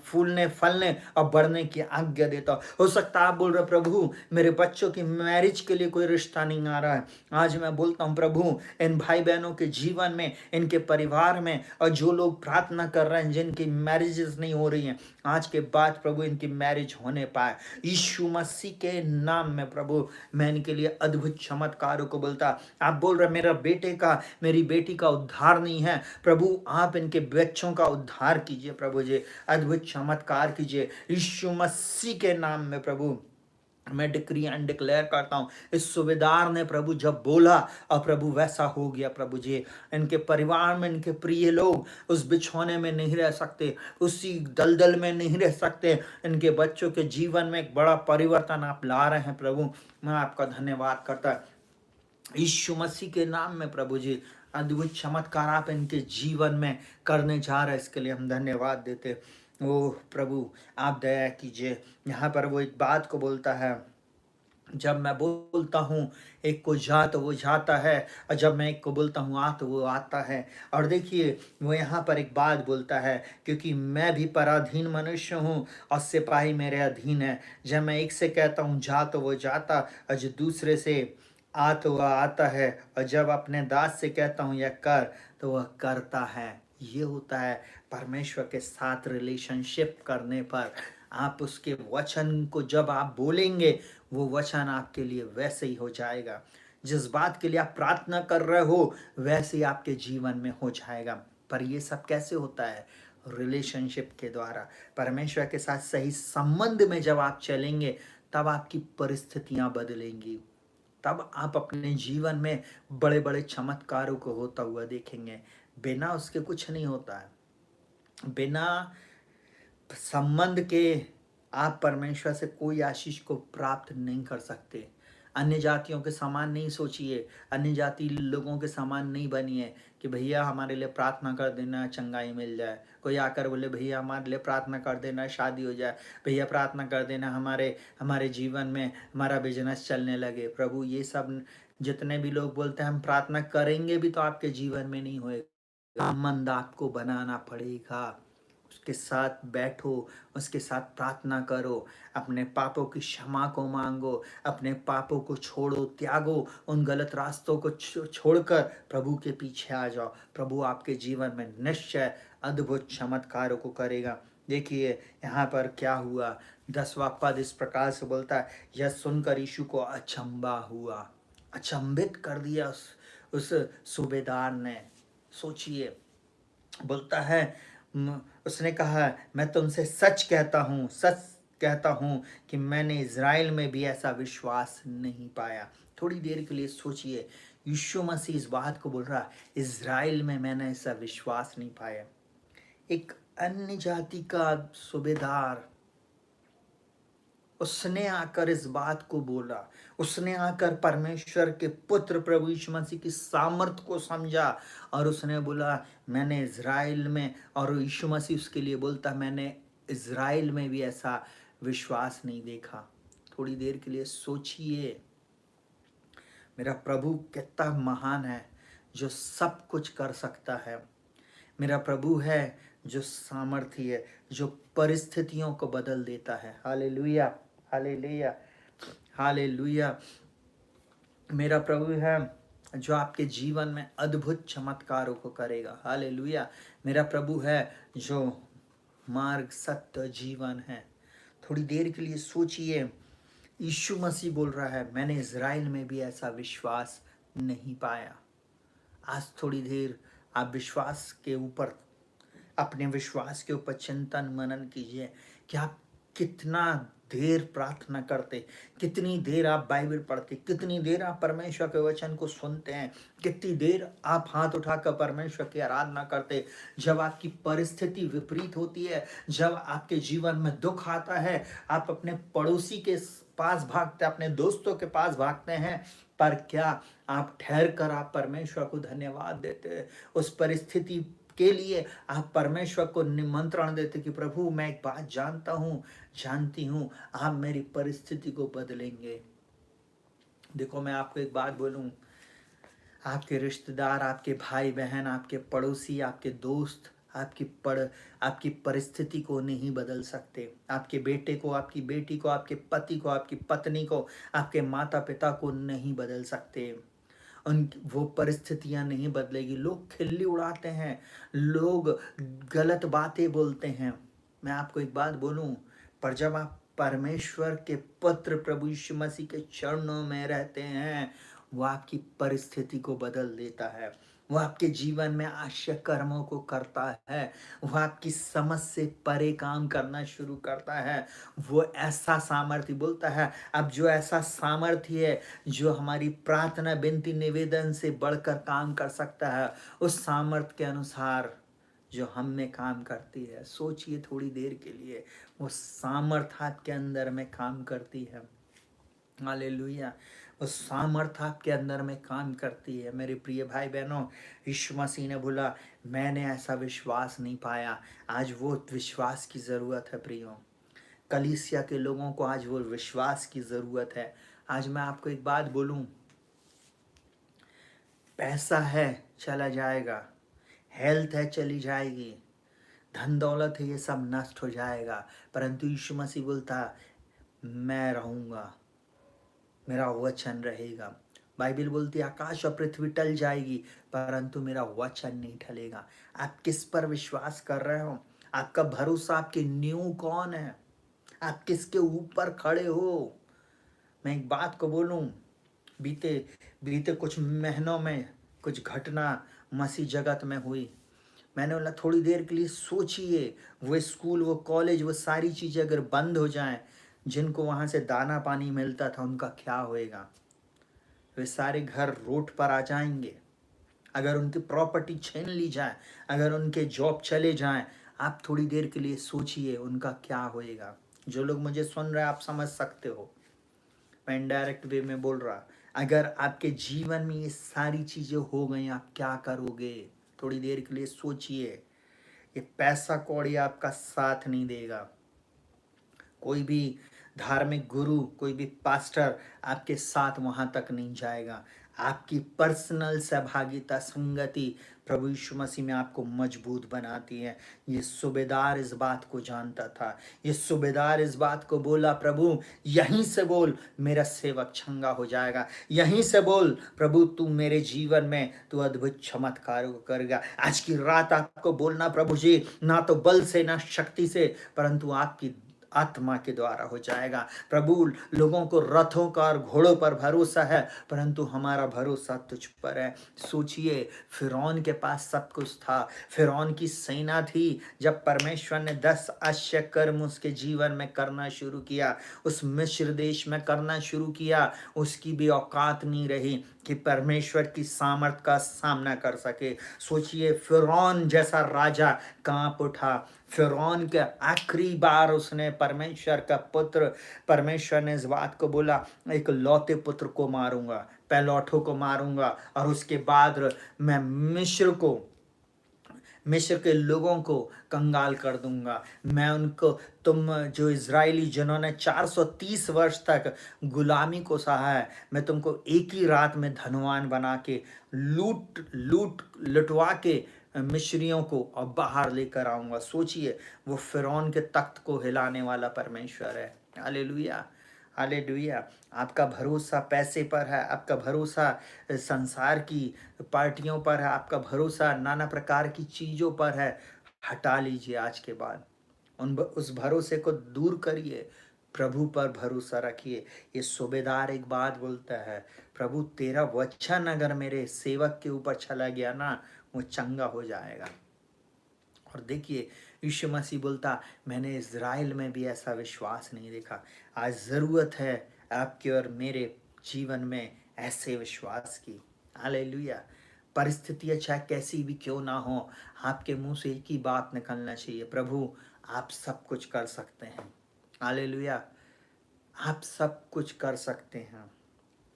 फूलने फलने और बढ़ने की आज्ञा देता हूं। हो सकता आप बोल रहे प्रभु मेरे बच्चों की मैरिज के लिए कोई रिश्ता नहीं आ रहा है, आज मैं बोलता हूं प्रभु इन भाई बहनों के जीवन में, इनके परिवार में, और जो लोग प्रार्थना कर रहे हैं जिनकी मैरिजेस नहीं हो रही हैं, आज के बाद प्रभु इनकी मैरिज होने पाए यीशु मसीह के नाम में। प्रभु मैं इनके लिए अद्भुत चमत्कारों को बोलता। आप बोल रहे मेरा बेटे का, मेरी बेटी का उद्धार नहीं है, प्रभु आप इनके बच्चों का उद्धार कीजिए, प्रभु जी अद्भुत चमत्कार कीजिए यीशु मसीह के नाम में। प्रभु मैं डिक्री एंड डिक्लेयर करता हूँ, इस सुबेदार ने प्रभु जब बोला और प्रभु वैसा हो गया। प्रभु जी इनके परिवार में इनके प्रिय लोग उस बिछौने में नहीं रह सकते, उसी दलदल में नहीं रह सकते, इनके बच्चों के जीवन में एक बड़ा परिवर्तन आप ला रहे हैं। प्रभु मैं आपका धन्यवाद करता यीशु मसीह के नाम में। प्रभु जी अद्भुत चमत्कार आप इनके जीवन में करने जा रहे हैं, इसके लिए हम धन्यवाद देते। ओह प्रभु, आप दया कीजिए। यहाँ पर वो एक बात को बोलता है, जब मैं बोलता हूँ एक को जा तो वो जाता है, और जब मैं एक को बोलता हूँ आ तो वो आता है। और देखिए वो यहाँ पर एक बात बोलता है, क्योंकि मैं भी पराधीन मनुष्य हूँ और सिपाही मेरे अधीन है। जब मैं एक से कहता हूँ जा तो वो जाता, और जो दूसरे से आ तो वह आता है, और जब अपने दास से कहता हूँ यह कर तो वह करता है। ये होता है परमेश्वर के साथ रिलेशनशिप करने पर। आप उसके वचन को जब आप बोलेंगे, वो वचन आपके लिए वैसे ही हो जाएगा। जिस बात के लिए आप प्रार्थना कर रहे हो वैसे ही आपके जीवन में हो जाएगा। पर ये सब कैसे होता है? रिलेशनशिप के द्वारा। परमेश्वर के साथ सही संबंध में जब आप चलेंगे, तब आपकी परिस्थितियां बदलेंगी। तब आप अपने जीवन में बड़े बड़े चमत्कारों को होता हुआ देखेंगे। बिना उसके कुछ नहीं होता है। बिना संबंध के आप परमेश्वर से कोई आशीष को प्राप्त नहीं कर सकते। अन्य जातियों के समान नहीं सोचिए, अन्य जाति लोगों के समान नहीं बनिए कि भैया हमारे लिए प्रार्थना कर देना चंगाई मिल जाए। कोई आकर बोले भैया हमारे लिए प्रार्थना कर देना शादी हो जाए, भैया प्रार्थना कर देना हमारे हमारे जीवन में हमारा बिजनेस चलने लगे। प्रभु ये सब जितने भी लोग बोलते हैं हम प्रार्थना करेंगे भी तो आपके जीवन में नहीं होएगा। संबंध आपको बनाना पड़ेगा। उसके साथ बैठो, उसके साथ प्रार्थना करो, अपने पापों की क्षमा को मांगो, अपने पापों को छोड़ो, त्यागो, उन गलत रास्तों को छोड़कर प्रभु के पीछे आ जाओ। प्रभु आपके जीवन में निश्चय अद्भुत चमत्कारों को करेगा। देखिए यहाँ पर क्या हुआ, 10वां पद इस प्रकार से बोलता है, यह सुनकर यीशु को अचंबा हुआ। अचंभित कर दिया उस सूबेदार ने। सोचिए, बोलता है उसने कहा मैं तुमसे सच कहता हूँ कि मैंने इज़राइल में भी ऐसा विश्वास नहीं पाया। थोड़ी देर के लिए सोचिए, यीशु मसीह इस बात को बोल रहा है, इज़राइल में मैंने ऐसा विश्वास नहीं पाया। एक अन्य जाति का सूबेदार, उसने आकर इस बात को बोला, उसने आकर परमेश्वर के पुत्र प्रभु यीशु मसीह की सामर्थ को समझा, और उसने बोला मैंने इज़राइल में, और यीशु मसीह उसके लिए बोलता मैंने इज़राइल में भी ऐसा विश्वास नहीं देखा। थोड़ी देर के लिए सोचिए, मेरा प्रभु कितना महान है, जो सब कुछ कर सकता है। मेरा प्रभु है जो सामर्थी है, जो परिस्थितियों को बदल देता है। Hallelujah, hallelujah, hallelujah. मेरा प्रभु है जो आपके जीवन में अद्भुत चमत्कारों को करेगा। हालेलुया। मेरा प्रभु है जो मार्ग, सत्य, जीवन है। थोड़ी देर के लिए सोचिए, यीशु मसीह बोल रहा है मैंने इज़राइल में भी ऐसा विश्वास नहीं पाया। आज थोड़ी देर आप विश्वास के ऊपर, अपने विश्वास के ऊपर चिंतन मनन कीजिए कि आप कितना देर प्रार्थना करते, कितनी देर आप बाइबल पढ़ते, कितनी देर आप परमेश्वर के वचन को सुनते हैं, कितनी देर आप हाथ उठाकर परमेश्वर की आराधना करते। जब आपकी परिस्थिति विपरीत होती है, जब आपके जीवन में दुख आता है, आप अपने पड़ोसी के पास भागते, अपने दोस्तों के पास भागते हैं, पर क्या आप ठहर कर आप परमेश्वर को धन्यवाद देते? उस परिस्थिति के लिए आप परमेश्वर को निमंत्रण देते कि प्रभु मैं एक बात जानती हूँ, आप मेरी परिस्थिति को बदलेंगे। देखो मैं आपको एक बात बोलूं, आपके रिश्तेदार, आपके भाई बहन, आपके पड़ोसी, आपके दोस्त आपकी परिस्थिति को नहीं बदल सकते। आपके बेटे को, आपकी बेटी को, आपके पति को, आपकी पत्नी को, आपके माता पिता को नहीं बदल सकते। वो परिस्थितियां नहीं बदलेगी। लोग खिल्ली उड़ाते हैं, लोग गलत बातें बोलते हैं। मैं आपको एक बात बोलूं, पर जब आप परमेश्वर के पुत्र प्रभु यीशु मसीह के चरणों में रहते हैं, वो आपकी परिस्थिति को बदल देता है। वो आपके जीवन में आश्चर्य कर्मों को करता है। वो आपकी समझ से परे काम करना शुरू करता है। वो ऐसा सामर्थ्य बोलता है, अब जो ऐसा सामर्थ्य है जो हमारी प्रार्थना, विनती, निवेदन से बढ़कर काम कर सकता है, उस सामर्थ्य के अनुसार जो हम में काम करती है। सोचिए थोड़ी देर के लिए, वो सामर्थ्य आपके अंदर में काम करती है। हालेलुया। वो सामर्थ आपके अंदर में काम करती है मेरे प्रिय भाई बहनों। यीशु मसीह ने बोला मैंने ऐसा विश्वास नहीं पाया। आज वो विश्वास की ज़रूरत है प्रियो। कलीसिया के लोगों को आज वो विश्वास की ज़रूरत है। आज मैं आपको एक बात बोलूं, पैसा है चला जाएगा, हेल्थ है चली जाएगी, धन दौलत है ये सब नष्ट हो जाएगा, परंतु यीशु मसीह बोलता मैं रहूँगा, मेरा वचन रहेगा। बाइबल बोलती है आकाश और पृथ्वी टल जाएगी परंतु मेरा वचन नहीं टलेगा। आप किस पर विश्वास कर रहे हो? आपका भरोसा, आपकी नींव कौन है? आप किसके ऊपर खड़े हो? मैं एक बात को बोलूं, बीते बीते कुछ महीनों में कुछ घटना मसीह जगत में हुई। मैंने बोला थोड़ी देर के लिए सोचिए, वो स्कूल, वो कॉलेज, वो सारी चीज़ें अगर बंद हो जाएं, जिनको वहाँ से दाना पानी मिलता था उनका क्या होएगा? वे सारे घर रोड पर आ जाएंगे। अगर उनकी प्रॉपर्टी छीन ली जाए, अगर उनके जॉब चले जाएं, आप थोड़ी देर के लिए सोचिए उनका क्या होएगा। जो लोग मुझे सुन रहे हैं आप समझ सकते हो, मैं इनडायरेक्ट वे में बोल रहा। अगर आपके जीवन में ये सारी चीज़ें हो गई आप क्या करोगे? थोड़ी देर के लिए सोचिए। ये पैसा कौड़ी आपका साथ नहीं देगा। कोई भी धार्मिक गुरु, कोई भी पास्टर आपके साथ वहाँ तक नहीं जाएगा। आपकी पर्सनल सहभागिता, संगति प्रभु यीशु मसीह में आपको मजबूत बनाती है। ये सूबेदार इस बात को जानता था। ये सूबेदार इस बात को बोला प्रभु यहीं से बोल मेरा सेवक चंगा हो जाएगा, यहीं से बोल प्रभु तू मेरे जीवन में तू अद्भुत चमत्कार को करेगा। आज की रात आपको बोलना प्रभु जी ना तो बल से ना शक्ति से परंतु आपकी आत्मा के द्वारा हो जाएगा। प्रभु लोगों को रथों का और घोड़ों पर भरोसा है परंतु हमारा भरोसा तुझ पर है। सोचिए फिरौन के पास सब कुछ था, फिरौन की सेना थी। जब परमेश्वर ने 10 आश्चर्य कर्म उसके जीवन में करना शुरू किया, उस मिस्र देश में करना शुरू किया, उसकी भी औकात नहीं रही कि परमेश्वर की सामर्थ का सामना कर सके। सोचिए फिरौन जैसा राजा कांप उठा। फिरौन के आखिरी बार उसने परमेश्वर का पुत्र, परमेश्वर ने इस बात को बोला एक लौते पुत्र को मारूंगा, पहलौठों को मारूंगा और उसके बाद मैं मिस्र के लोगों को कंगाल कर दूंगा। मैं उनको, तुम जो इजरायली जिन्होंने 430 वर्ष तक गुलामी को सहा है, मैं तुमको एक ही रात में धनवान बना के लुटवा के मिस्रियों को अब बाहर लेकर आऊंगा। सोचिए वो फिरौन के तख्त को हिलाने वाला परमेश्वर है। Hallelujah, hallelujah. आपका भरोसा पैसे पर है, आपका भरोसा संसार की पार्टियों पर है, आपका भरोसा नाना प्रकार की चीज़ों पर है, हटा लीजिए आज के बाद। उस भरोसे को दूर करिए, प्रभु पर भरोसा रखिए। ये सूबेदार एक बात बोलता है, प्रभु तेरा वचन अगर मेरे सेवक के ऊपर चला गया ना वो चंगा हो जाएगा। और देखिए यीशु मसीह बोलता मैंने इज़राइल में भी ऐसा विश्वास नहीं देखा। आज ज़रूरत है आपके और मेरे जीवन में ऐसे विश्वास की। हालेलुया। परिस्थितियाँ चाहे कैसी भी क्यों ना हो, आपके मुंह से एक ही बात निकलना चाहिए, प्रभु आप सब कुछ कर सकते हैं। हालेलुया, आप सब कुछ कर सकते हैं।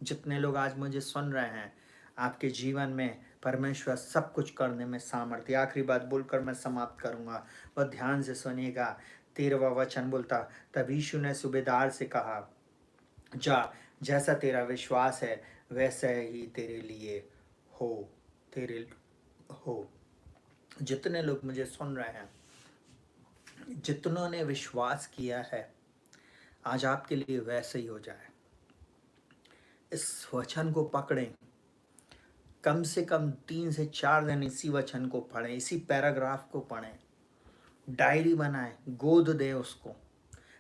जितने लोग आज मुझे सुन रहे हैं, आपके जीवन में परमेश्वर सब कुछ करने में सामर्थ्य। आखिरी बात बोलकर मैं समाप्त करूंगा, वह ध्यान से सुनिएगा। 13वां वचन बोलता तब यीशु ने सूबेदार से कहा जा, जैसा तेरा विश्वास है वैसा ही तेरे लिए हो, तेरे हो। जितने लोग मुझे सुन रहे हैं, जितनों ने विश्वास किया है, आज आपके लिए वैसे ही हो जाए। इस वचन को पकड़ें, कम से कम 3 से 4 दिन इसी वचन को पढ़ें, इसी पैराग्राफ को पढ़ें, डायरी बनाएं, गोद दें उसको।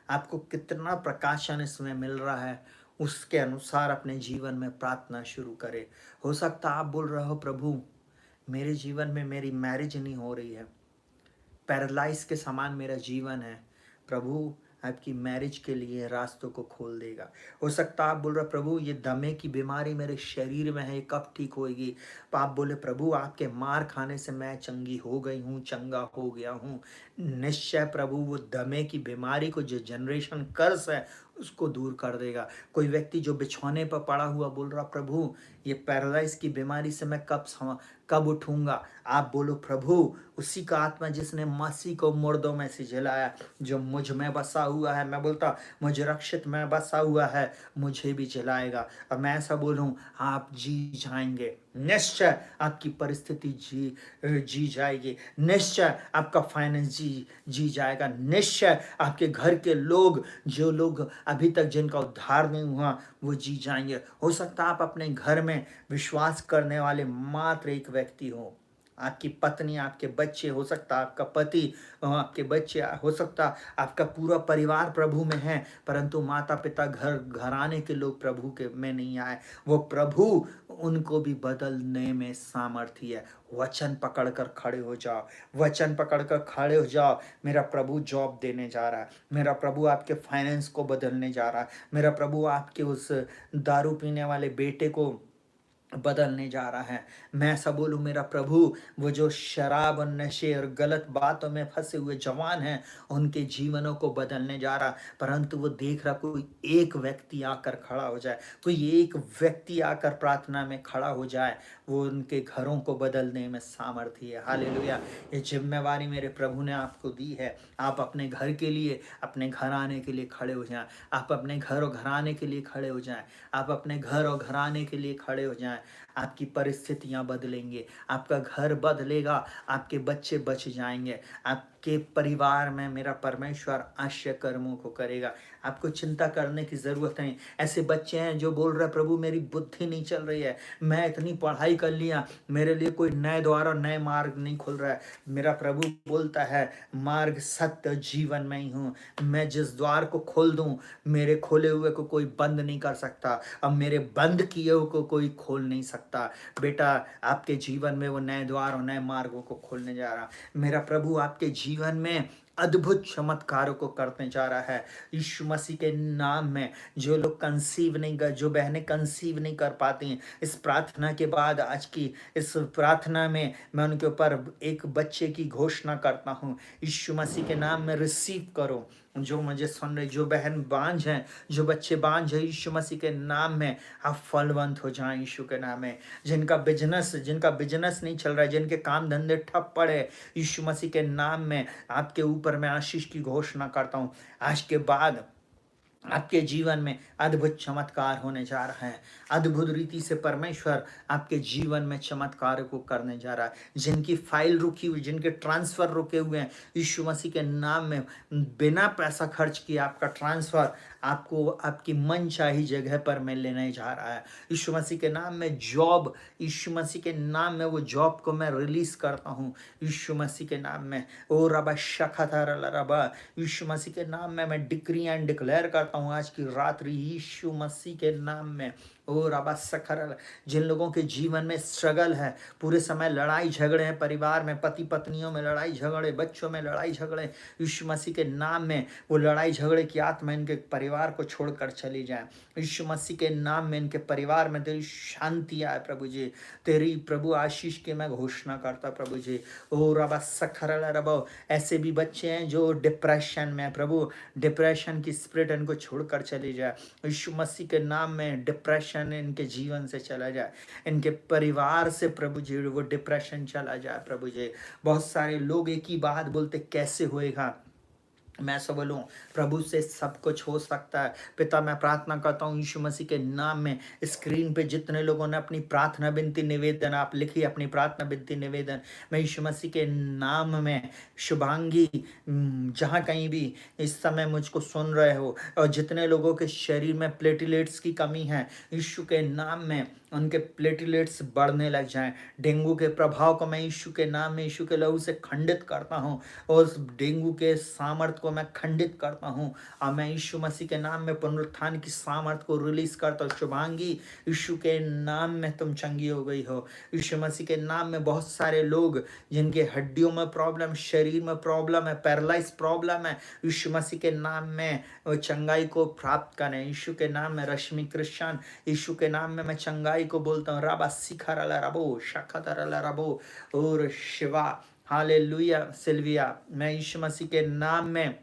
आपको कितना प्रकाशन इसमें मिल रहा है उसके अनुसार अपने जीवन में प्रार्थना शुरू करें। हो सकता आप बोल रहे हो प्रभु मेरे जीवन में मेरी मैरिज नहीं हो रही है, पैरालाइज के समान मेरा जीवन है, प्रभु आपकी मैरिज के लिए रास्तों को खोल देगा। हो सकता आप बोल रहे प्रभु ये दमे की बीमारी मेरे शरीर में है, कब ठीक होएगी? आप बोले प्रभु आपके मार खाने से मैं चंगी हो गई हूँ, चंगा हो गया हूँ। निश्चय प्रभु वो दमे की बीमारी को जो जनरेशन कर्स है उसको दूर कर देगा। कोई व्यक्ति जो बिछौने पर पड़ा हुआ बोल रहा, प्रभु ये पैरालाइज की बीमारी से मैं कब उठूंगा, आप बोलो प्रभु उसी का आत्मा जिसने मसीह को मुर्दों में से जलाया, जो मुझ में बसा हुआ है, मैं बोलता मुझ रक्षित में बसा हुआ है, मुझे भी जलाएगा। और मैं ऐसा बोलूं, आप जी जाएंगे, निश्चय आपकी परिस्थिति जी जाएगी, निश्चय आपका फाइनेंस जी जाएगा, निश्चय आपके घर के लोग, जो लोग अभी तक जिनका उद्धार नहीं हुआ, वो जी जाएंगे। हो सकता है आप अपने घर में विश्वास करने वाले मात्र एक व्यक्ति हो, आपकी पत्नी, आपके बच्चे, हो सकता आपका पति, आपके बच्चे, हो सकता आपका पूरा परिवार प्रभु में है, परंतु माता पिता घराने के लोग प्रभु के में नहीं आए। वो प्रभु उनको भी बदलने में सामर्थ्य है। वचन पकड़कर खड़े हो जाओ, वचन पकड़कर खड़े हो जाओ। मेरा प्रभु जॉब देने जा रहा है, मेरा प्रभु आपके फाइनेंस को बदलने जा रहा है, मेरा प्रभु आपके उस दारू पीने वाले बेटे को बदलने जा रहा है। मैं ऐसा बोलूं, मेरा प्रभु वो जो शराब और नशे और गलत बातों में फंसे हुए जवान हैं, उनके जीवनों को बदलने जा रहा, परंतु वो देख रहा कोई एक व्यक्ति आकर खड़ा हो जाए, कोई एक व्यक्ति आकर प्रार्थना में खड़ा हो जाए, वो उनके घरों को बदलने में सामर्थ्य है। हालेलुया। ये जिम्मेवारी मेरे प्रभु ने आपको दी है। आप अपने घर के लिए, अपने घराने के लिए खड़े हो जाएं, आप अपने घर और घराने के लिए खड़े हो जाएं, आप अपने घर और घराने के लिए खड़े हो जाएं। आपकी परिस्थितियां बदलेंगे, आपका घर बदलेगा, आपके बच्चे बच जाएंगे, आपके परिवार में मेरा परमेश्वर आश्चर्य कर्मों को करेगा। आपको चिंता करने की जरूरत नहीं। ऐसे बच्चे हैं जो बोल रहे प्रभु मेरी बुद्धि नहीं चल रही है, मैं इतनी पढ़ाई कर लिया, मेरे लिए कोई नए द्वार और नए मार्ग नहीं खुल रहा है। मेरा प्रभु बोलता है मार्ग सत्य जीवन में ही हूँ, मैं जिस द्वार को खोल दूं, मेरे खोले हुए को कोई बंद नहीं कर सकता, अब मेरे बंद किए हुए को कोई खोल नहीं सकता। बेटा आपके जीवन में वो नए द्वार और नए मार्गों को खोलने जा रहा। मेरा प्रभु आपके जीवन में अद्भुत चमत्कारों को करने जा रहा है। यीशु मसीह के नाम में जो लोग कंसीव नहीं कर, जो बहनें कंसीव नहीं कर पाती हैं, इस प्रार्थना के बाद, आज की इस प्रार्थना में मैं उनके ऊपर एक बच्चे की घोषणा करता हूँ। यीशु मसीह के नाम में रिसीव करो। जो मुझे सुन रहे, जो बहन बांझ हैं, जो बच्चे बांझ हैं, यीशु मसीह के नाम में आप फलवंत हो जाएं यीशु के नाम में। जिनका बिजनेस नहीं चल रहा है, जिनके काम धंधे ठप पड़े, यीशु मसीह के नाम में आपके ऊपर मैं आशीष की घोषणा करता हूँ। आज के बाद आपके जीवन में अद्भुत चमत्कार होने जा रहा है। अद्भुत रीति से परमेश्वर आपके जीवन में चमत्कार को करने जा रहा है। जिनकी फाइल रुकी हुई, जिनके ट्रांसफर रुके हुए हैं, यीशु मसीह के नाम में बिना पैसा खर्च किए आपका ट्रांसफर आपको आपकी मनचाही जगह पर मैं लेने जा रहा है। यीशु मसीह के नाम में जॉब, यीशु मसीह के नाम में वो जॉब को मैं रिलीज करता हूँ यीशु मसीह के नाम में। ओ रबा शखतर रबा, यीशु मसीह के नाम में मैं डिक्री एंड डिक्लेयर करता हूँ आज की रात्रि यीशु मसीह के नाम में। ओ रबा सखर, जिन लोगों के जीवन में स्ट्रगल है, पूरे समय लड़ाई झगड़े हैं, परिवार में पति पत्नियों में लड़ाई झगड़े, बच्चों में लड़ाई झगड़े, यीशु मसीह के नाम में वो लड़ाई झगड़े की आत्मा इनके परिवार को छोड़कर चली जाए। यीशु मसीह के नाम में इनके परिवार में तेरी शांति आए प्रभु जी, तेरी प्रभु आशीष की मैं घोषणा करता प्रभु जी। ओ रबा सखर रबो, ऐसे भी बच्चे हैं जो डिप्रेशन में, प्रभु डिप्रेशन की स्पिरिट इनको छोड़कर चली जाए यीशु मसीह के नाम में। डिप्रेशन इनके जीवन से चला जाए, इनके परिवार से प्रभु जी वो डिप्रेशन चला जाए प्रभु जी। बहुत सारे लोग एक ही बात बोलते, कैसे होएगा? मैं सब बोलूँ प्रभु से सब कुछ हो सकता है। पिता मैं प्रार्थना करता हूँ यीशु मसीह के नाम में, स्क्रीन पे जितने लोगों ने अपनी प्रार्थना विनती निवेदन आप लिखी, अपनी प्रार्थना विनती निवेदन, मैं यीशु मसीह के नाम में शुभांगी, जहाँ कहीं भी इस समय मुझको सुन रहे हो, और जितने लोगों के शरीर में प्लेटलेट्स की कमी है, यीशु के नाम में उनके प्लेटलेट्स बढ़ने लग जाएं। डेंगू के प्रभाव को मैं यीशु के नाम में, यीशु के लहू से खंडित करता हूँ, और उस डेंगू के सामर्थ को मैं खंडित करता हूँ, और मैं यीशु मसीह के नाम में पुनरुत्थान की सामर्थ को रिलीज करता हूँ। शुभांगी यीशु के नाम में तुम चंगी हो गई हो। यीशु मसीह के नाम में बहुत सारे लोग जिनके हड्डियों में प्रॉब्लम, शरीर में प्रॉब्लम है, पैरालाइज प्रॉब्लम है, यीशु मसीह के नाम में चंगाई को प्राप्त करें। यीशु के नाम में रश्मि क्रिश्चियन, यीशु के नाम में मैं चंगाई को बोलता हूँ। राबा शिखर अला रबो शखतर अला रबो और शिवा, हालेलुया। सिल्विया, मैं यीशु मसीह के नाम में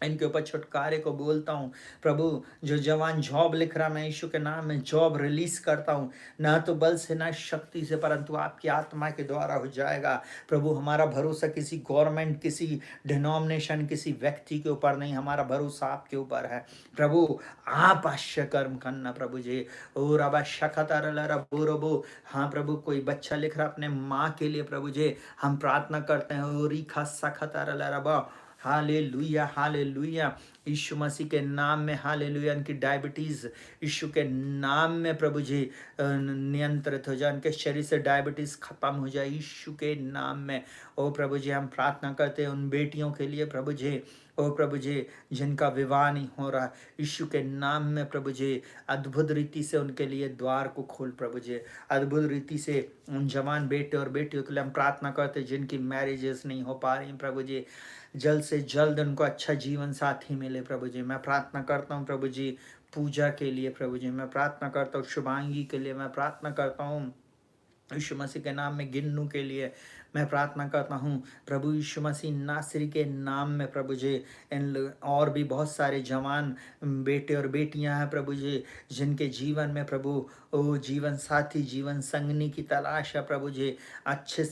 इनके ऊपर छुटकारे को बोलता हूँ प्रभु। जो जवान जॉब लिख रहा, मैं यीशु के नाम में जॉब रिलीज करता हूँ। ना तो बल से ना शक्ति से, परंतु आपकी आत्मा के द्वारा हो जाएगा। प्रभु हमारा भरोसा किसी गवर्नमेंट, किसी डिनोमिनेशन, किसी व्यक्ति के ऊपर नहीं, हमारा भरोसा आपके ऊपर है। प्रभु आप आश्चर्य कर्म करना प्रभु जी। ओ रबा शखतर रबो रबो। हाँ प्रभु, कोई बच्चा लिख रहा अपने माँ के लिए प्रभु जी, हम प्रार्थना करते हैं। ओ रिखा सखतर रबा। Hallelujah hallelujah. यीशु मसीह के नाम में हालेलुया। इनकी डायबिटीज यीशु के नाम में प्रभु जी नियंत्रित हो जाए, इनके शरीर से डायबिटीज खत्म हो जाए यीशु के नाम में। ओ प्रभु जी हम प्रार्थना करते हैं उन बेटियों के लिए प्रभु जी। ओ प्रभु जी जिनका विवाह नहीं हो रहा, यीशु के नाम में प्रभु जी अद्भुत रीति से उनके लिए द्वार को खोल प्रभु जी। अद्भुत रीति से उन जवान बेटे और बेटियों के लिए हम प्रार्थना करते हैं जिनकी मैरिजेस नहीं हो पा रही प्रभु जी, जल्द से जल्द उनको अच्छा जीवन साथी मिले प्रभु जी। मैं प्रार्थना करता हूँ प्रभु जी पूजा के लिए प्रभु जी, मैं प्रार्थना करता हूँ शुभांगी के लिए, मैं प्रार्थना करता हूँ यीशु मसीह के नाम में गिन्नू के लिए, मैं प्रार्थना करता हूँ प्रभु यीशु मसीह नासरी के नाम में प्रभु जी। इन और भी बहुत सारे जवान बेटे और बेटियां हैं प्रभु जी, जिनके जीवन में प्रभु ओ जीवन साथी, जीवन संगनी की तलाश है प्रभु जी। अच्छे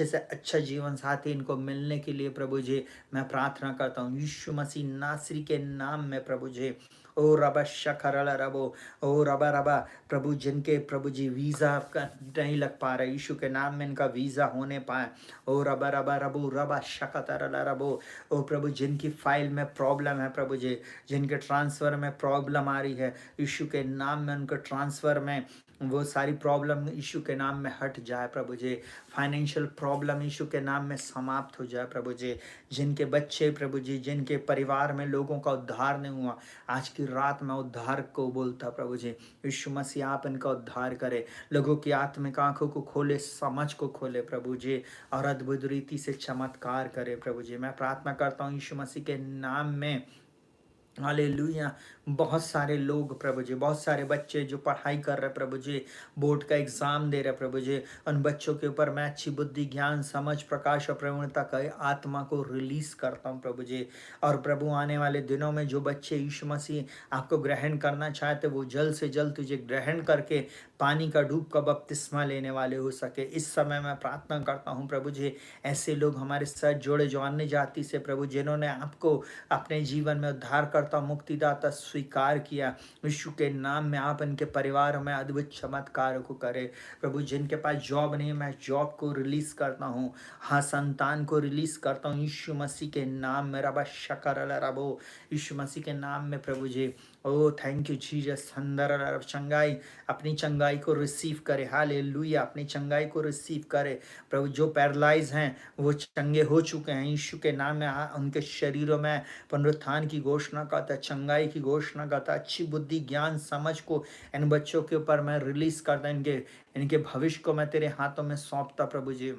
से अच्छा जीवन साथी इनको मिलने के लिए प्रभु जी मैं प्रार्थना करता हूँ यीशु मसीह नासरी के नाम में प्रभु जी। ओ रबा शखरल रबो। ओ रबा रबा प्रभु, जिनके प्रभु जी वीज़ा का नहीं लग पा रहा, यीशु के नाम में इनका वीज़ा होने पाए। ओ रबा रबा रबो रबा शकतर रबो। ओ प्रभु जिनकी फाइल में प्रॉब्लम है प्रभु जी, जिनके ट्रांसफ़र में प्रॉब्लम आ रही है, यीशु के नाम में उनके ट्रांसफ़र में वो सारी प्रॉब्लम यीशु के नाम में हट जाए प्रभु जी। फाइनेंशियल प्रॉब्लम यीशु के नाम में समाप्त हो जाए प्रभु जी। जिनके बच्चे प्रभु जी, जिनके परिवार में लोगों का उद्धार नहीं हुआ, आज की रात में उद्धार को बोलता प्रभु जी। यीशु मसीह आप इनका उद्धार करे, लोगों की आत्मिक आंखों को खोले, समझ को खोले प्रभु जी, और अद्भुत रीति से चमत्कार करे प्रभु जी। मैं प्रार्थना करता हूँ यीशु मसीह के नाम में हालेलुया। बहुत सारे लोग प्रभु जी, बहुत सारे बच्चे जो पढ़ाई कर रहे प्रभु जी, बोर्ड का एग्जाम दे रहे प्रभु जी, उन बच्चों के ऊपर मैं अच्छी बुद्धि, ज्ञान, समझ, प्रकाश और प्रवीणता का आत्मा को रिलीज करता हूँ प्रभु जी। और प्रभु आने वाले दिनों में जो बच्चे यीशु मसीह आपको ग्रहण करना चाहते, वो जल्द से जल्द तुझे ग्रहण करके पानी का डूब का बपतिस्मा लेने वाले हो सके। इस समय मैं प्रार्थना करता हूँ प्रभु जी, ऐसे लोग हमारे साथ जोड़े जो अन्य जाति से प्रभु, जिन्होंने आपको अपने जीवन में उद्धारकर्ता, मुक्तिदाता स्वीकार किया, यीशु के नाम में आप इनके परिवार में अद्भुत चमत्कार को करें प्रभु। जिनके पास जॉब नहीं, मैं जॉब को रिलीज करता हूँ, हाँ संतान को रिलीज करता हूँ यीशु मसीह के नाम में। रबा शकर रबो, यीशु मसीह के नाम में प्रभु जी। ओ थैंक यू जीसस। अंदर चंगाई, अपनी चंगाई को रिसीव करे, हालेलुया, अपनी चंगाई को रिसीव करे प्रभु। जो पैरालाइज हैं वो चंगे हो चुके हैं यीशु के नाम में, उनके शरीरों में पुनरुत्थान की घोषणा करता, चंगाई की घोषणा करता। अच्छी बुद्धि, ज्ञान, समझ को इन बच्चों के ऊपर मैं रिलीज करता, इनके भविष्य को मैं तेरे हाथों में सौंपता प्रभु जी।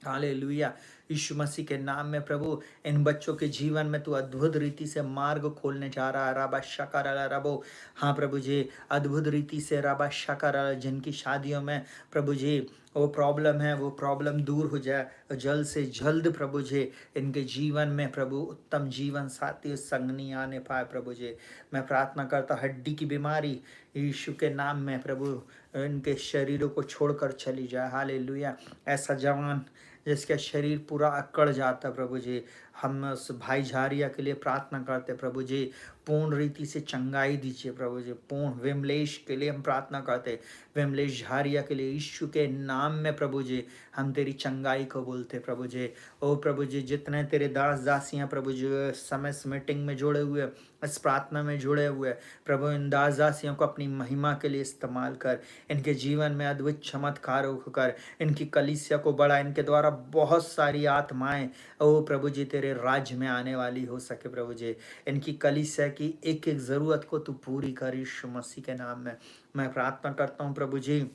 हालेलुया। यीशु मसीह के नाम में प्रभु, इन बच्चों के जीवन में तू अद्भुत रीति से मार्ग खोलने जा रहा है। राबा शकर रबो, हाँ प्रभु जी, अद्भुत रीति से राबा शकर, जिनकी शादियों में प्रभु जी वो प्रॉब्लम है, वो प्रॉब्लम दूर हो जाए जल्द से जल्द प्रभु जी। इनके जीवन में प्रभु उत्तम जीवन साथी संगनी आने पाए प्रभु जी। मैं प्रार्थना करता हड्डी की बीमारी यीशु के नाम में प्रभु इनके शरीरों को छोड़कर चली जाए। हालेलुया। ऐसा जवान जिसका शरीर पूरा अकड़ जाता प्रभु जी, हम उस भाई झारिया के लिए प्रार्थना करते प्रभु जी, पूर्ण रीति से चंगाई दीजिए प्रभु जी। पूर्ण विमलेश के लिए हम प्रार्थना करते, विमलेश झारिया के लिए यीशु के नाम में प्रभु जी हम तेरी चंगाई को बोलते प्रभु जी। ओ प्रभु जी, जितने तेरे दास दासियां प्रभु जी समय इस मीटिंग में जुड़े हुए, इस प्रार्थना में जुड़े हुए प्रभु, इन दास दासियों को अपनी महिमा के लिए इस्तेमाल कर, इनके जीवन में अद्भुत चमत्कारों को कर, इनकी कलीसिया को बढ़ा, इनके द्वारा बहुत सारी आत्माएं ओ प्रभु जी तेरे राज्य में आने वाली हो सके प्रभु जी। इनकी कलीसिया की एक एक जरूरत को तू पूरी कर यीशु मसीह के नाम में। मैं प्रार्थना करता हूँ प्रभु जी,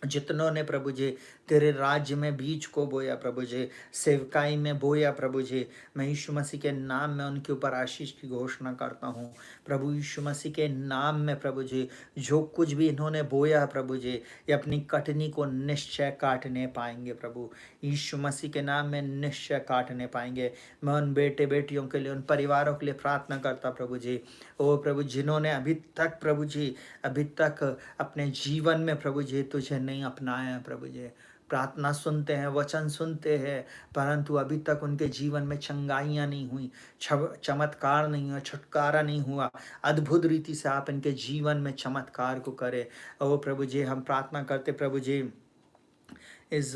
जितनों ने प्रभु जी तेरे राज्य में बीज को बोया प्रभु जी, सेवकाई में बोया प्रभु जी। मैं यीशु मसीह के नाम में उनके ऊपर आशीष की घोषणा करता हूँ प्रभु यीशु मसीह के नाम में प्रभु जी। जो कुछ भी इन्होंने बोया प्रभु जी, ये अपनी कटनी को निश्चय काटने पाएंगे प्रभु यीशु मसीह के नाम में, निश्चय काटने पाएंगे। मैं उन बेटे बेटियों के लिए, उन परिवारों के लिए प्रार्थना करता प्रभु जी। ओ प्रभु, जिन्होंने अभी तक प्रभु जी, अभी तक अपने जीवन में प्रभु जी तुझे नहीं अपनाया प्रभु जी। प्रार्थना सुनते हैं, वचन सुनते हैं, परंतु अभी तक उनके जीवन में चंगाइयाँ नहीं हुई, चमत्कार नहीं हुआ, छुटकारा नहीं हुआ। अद्भुत रीति से आप इनके जीवन में चमत्कार को करें। ओ प्रभु जी, हम प्रार्थना करते प्रभु जी, इस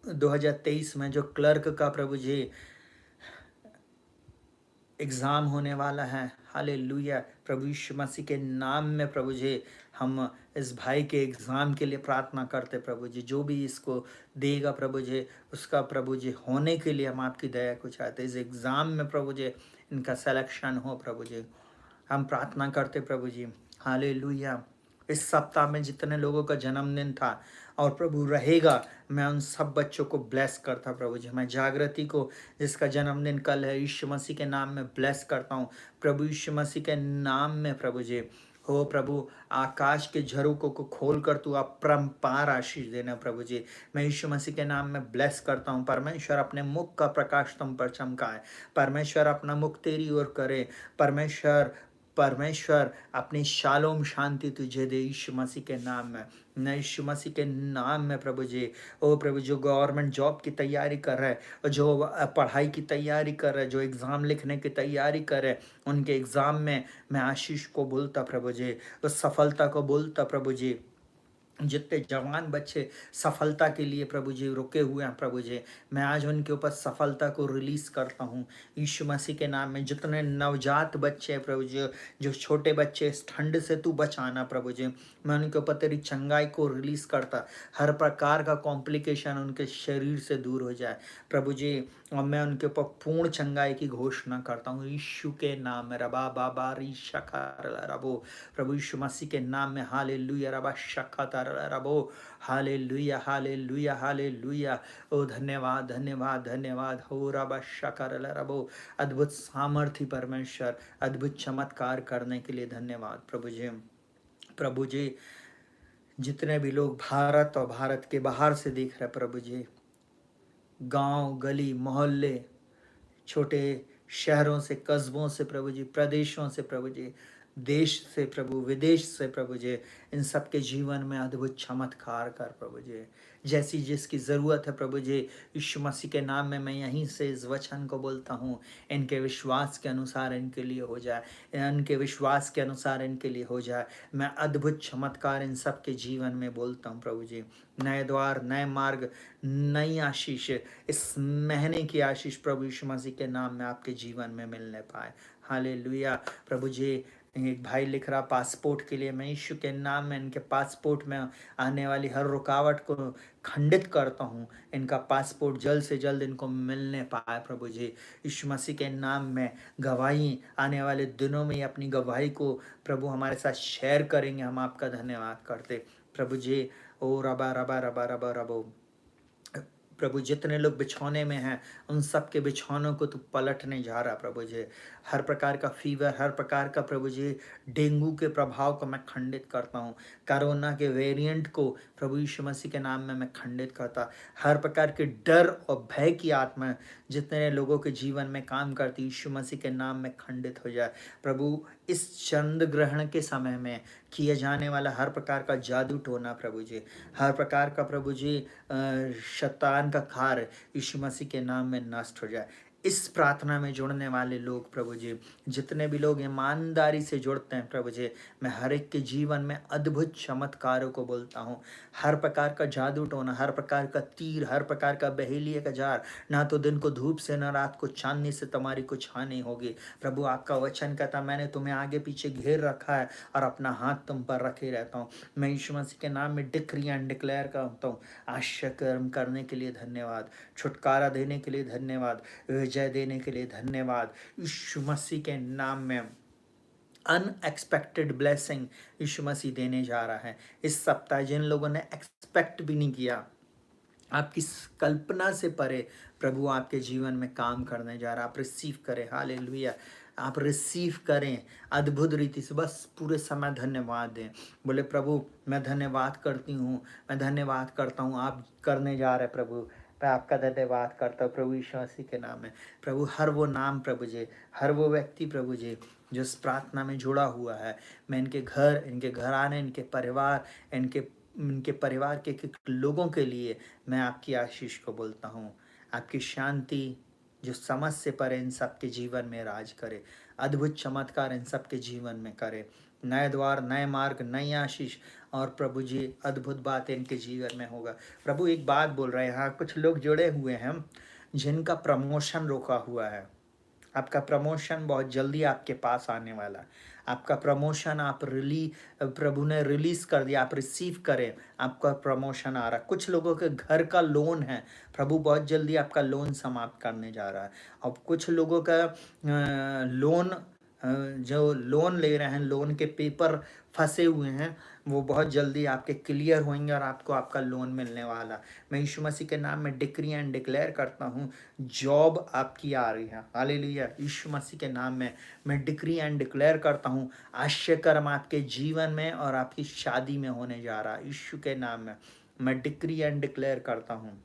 2023 में जो क्लर्क का प्रभु जी एग्ज़ाम होने वाला है, हालेलुया, प्रभु यीशु मसीह के नाम में प्रभु जी हम इस भाई के एग्ज़ाम के लिए प्रार्थना करते प्रभु जी। जो भी इसको देगा प्रभु जी, उसका प्रभु जी होने के लिए हम आपकी दया को चाहते हैं। इस एग्ज़ाम में प्रभु जी इनका सिलेक्शन हो प्रभु जी, हम प्रार्थना करते प्रभु जी। हालेलुया। इस सप्ताह में जितने लोगों का जन्मदिन था और प्रभु रहेगा, मैं उन सब बच्चों को ब्लेस करता प्रभु जी। मैं जागृति को, जिसका जन्मदिन कल है, यीशु मसीह के नाम में ब्लेस करता हूँ प्रभु यीशु मसीह के नाम में प्रभु जी। हो प्रभु, आकाश के झरोकों को खोल कर तू अपरंपार आशीष देना प्रभु जी। मैं यीशु मसीह के नाम में ब्लेस करता हूँ। परमेश्वर अपने मुख का प्रकाश तुम पर चमकाए, परमेश्वर अपना मुख तेरी ओर करे, परमेश्वर अपनी शालोम शांति तुझे दे यीशु मसीह के नाम में। मैं यीशु मसीह के नाम में प्रभु जी, ओ प्रभु, जो गवर्नमेंट जॉब की तैयारी कर रहे हैं, जो पढ़ाई की तैयारी कर रहे हैं, जो एग्ज़ाम लिखने की तैयारी कर रहे हैं, उनके एग्ज़ाम में मैं आशीष को बोलता प्रभु जी, उस सफलता को बोलता प्रभु जी। जितने जवान बच्चे सफलता के लिए प्रभु जी रुके हुए हैं प्रभु जी, मैं आज उनके ऊपर सफलता को रिलीज़ करता हूँ यीशु मसीह के नाम में। जितने नवजात बच्चे हैं प्रभु जी, जो छोटे बच्चे, इस ठंड से तू बचाना प्रभु जी। मैं उनके ऊपर तेरी चंगाई को रिलीज़ करता, हर प्रकार का कॉम्प्लिकेशन उनके शरीर से दूर हो जाए प्रभु जी। और मैं उनके ऊपर पूर्ण चंगाई की घोषणा करता हूँ यीशु के नाम में। रबा बाबा री शकार रबो, प्रभु यीशु मसीह के नाम में। हालेलुया रबा शकार रबो, हालेलुया हालेलुया हालेलुया। ओ धन्यवाद धन्यवाद धन्यवाद हो रबा शकार रबो। अद्भुत सामर्थ्य परमेश्वर, अद्भुत चमत्कार करने के लिए धन्यवाद प्रभु जी। प्रभु जी, जितने भी लोग भारत और भारत के बाहर से देख रहे प्रभु जी, गांव गली मोहल्ले, छोटे शहरों से, कस्बों से प्रभु जी, प्रदेशों से प्रभु जी, देश से प्रभु, विदेश से प्रभु जी, इन सब के जीवन में अद्भुत चमत्कार कर प्रभु जी। जैसी जिसकी ज़रूरत है प्रभु जी, यीशु मसीह के नाम में मैं यहीं से इस वचन को बोलता हूँ, इनके विश्वास के अनुसार इनके लिए हो जाए, इनके विश्वास के अनुसार इनके लिए हो जाए। मैं अद्भुत चमत्कार इन सब के जीवन में बोलता हूँ प्रभु जी। नए द्वार, नए मार्ग, नई आशीष, इस महीने की आशीष प्रभु यीशु मसीह के नाम में आपके जीवन में मिलने पाए। हालेलुया प्रभु जी। एक भाई लिख रहा पासपोर्ट के लिए, मैं यीशु के नाम में इनके पासपोर्ट में आने वाली हर रुकावट को खंडित करता हूँ। इनका पासपोर्ट जल्द से जल्द इनको मिलने पाए प्रभु जी। यीशु मसीह के नाम में गवाही आने वाले दिनों में अपनी गवाही को प्रभु हमारे साथ शेयर करेंगे। हम आपका धन्यवाद करते प्रभु जी। ओ रबा रबा रबा रबा रबो, प्रभु जितने लोग बिछौने में हैं, उन सब के बिछौनों को तू पलटने जा रहा प्रभु जी। हर प्रकार का फीवर, हर प्रकार का प्रभु जी डेंगू के प्रभाव को मैं खंडित करता हूँ। कोरोना के वेरिएंट को प्रभु यीशु मसीह के नाम में मैं खंडित करता। हर प्रकार के डर और भय की आत्मा जितने लोगों के जीवन में काम करती, यीशु मसीह के नाम में खंडित हो जाए प्रभु। इस चंद्र ग्रहण के समय में किए जाने वाला हर प्रकार का जादू टोना प्रभु जी, हर प्रकार का प्रभु जी शैतान का कार्य यीशु मसीह के नाम में नष्ट हो जाए। इस प्रार्थना में जुड़ने वाले लोग प्रभु जी, जितने भी लोग ईमानदारी से जुड़ते हैं प्रभु जी, मैं हर एक के जीवन में अद्भुत चमत्कारों को बोलता हूँ। हर प्रकार का जादू टोना, हर प्रकार का तीर, हर प्रकार का बहेलिए का जार, ना तो दिन को धूप से, ना रात को चांदनी से तुम्हारी कुछ हानि होगी प्रभु। आपका वचन कहता, मैंने तुम्हें आगे पीछे घेर रखा है और अपना हाथ तुम पर रखे रहता हूँ। मैं यीशु मसीह के नाम में डिक्री एंड डिक्लेयर करता हूँ, आश्चर्य कर्म करने के लिए धन्यवाद, छुटकारा देने के लिए धन्यवाद, विजय देने के लिए धन्यवाद। यीशु मसीह के नाम में अनएक्सपेक्टेड ब्लेसिंग यीशु मसीह देने जा रहा है इस सप्ताह। जिन लोगों ने एक्सपेक्ट भी नहीं किया, आपकी कल्पना से परे प्रभु आपके जीवन में काम करने जा रहा है। आप रिसीव करें, हालेलुया। आप रिसीव करें अद्भुत रीति से, बस पूरे समय धन्यवाद दें। बोले प्रभु मैं धन्यवाद करती हूँ, मैं धन्यवाद करता हूँ, आप करने जा रहे प्रभु। मैं आपका धन्यवाद करता हूँ प्रभु यीशु मसीह के नाम में। प्रभु हर वो नाम प्रभु जी, हर वो व्यक्ति प्रभु जी जो इस प्रार्थना में जुड़ा हुआ है, मैं इनके घर, इनके घराने, इनके परिवार, इनके इनके परिवार के लोगों के लिए मैं आपकी आशीष को बोलता हूँ। आपकी शांति जो समझ से परे इन सब के जीवन में राज करे, अद्भुत चमत्कार इन सब के जीवन में करे, नए द्वार, नए मार्ग, नई आशीष, और प्रभु जी अद्भुत बात इनके जीवन में होगा। प्रभु एक बात बोल रहे हैं, यहाँ कुछ लोग जुड़े हुए हैं जिनका प्रमोशन रोका हुआ है। आपका प्रमोशन बहुत जल्दी आपके पास आने वाला है। आपका प्रमोशन प्रभु ने रिलीज कर दिया, आप रिसीव करें, आपका प्रमोशन आ रहा है। कुछ लोगों के घर का लोन है, प्रभु बहुत जल्दी आपका लोन समाप्त करने जा रहा है। अब कुछ लोगों का लोन, जो लोन ले रहे हैं, लोन के पेपर फंसे हुए हैं, वो बहुत जल्दी आपके क्लियर होंगे और आपको आपका लोन मिलने वाला। मैं यीशु मसीह के नाम में डिक्री एंड डिक्लेयर करता हूँ, जॉब आपकी आ रही है, हालेलुया। यीशु मसीह के नाम में मैं डिक्री एंड डिक्लेयर करता हूँ, आश्चर्यकर्म आपके जीवन में और आपकी शादी में होने जा रहा है। यीशु के नाम में मैं डिक्री एंड डिक्लेयर करता हूँ,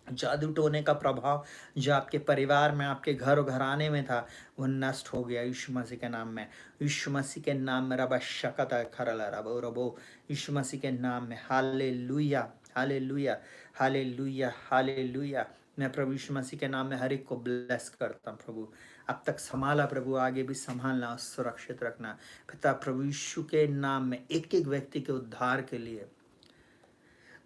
जादू टोने का प्रभाव जो आपके परिवार में, आपके घर घराने में था, वो नष्ट हो गया यीशु मसीह के नाम में। यीशु मसीह के नाम में रबा शकत खरला रबो रबो, यीशु मसीह के नाम में, हालेलुया हालेलुया हालेलुया हालेलुया। मैं प्रभु यीशु मसीह के नाम में हर एक को ब्लेस करता हूँ प्रभु। अब तक संभाला प्रभु, आगे भी संभालना और सुरक्षित रखना पिता। प्रभु यीशु के नाम में एक एक व्यक्ति के उद्धार के लिए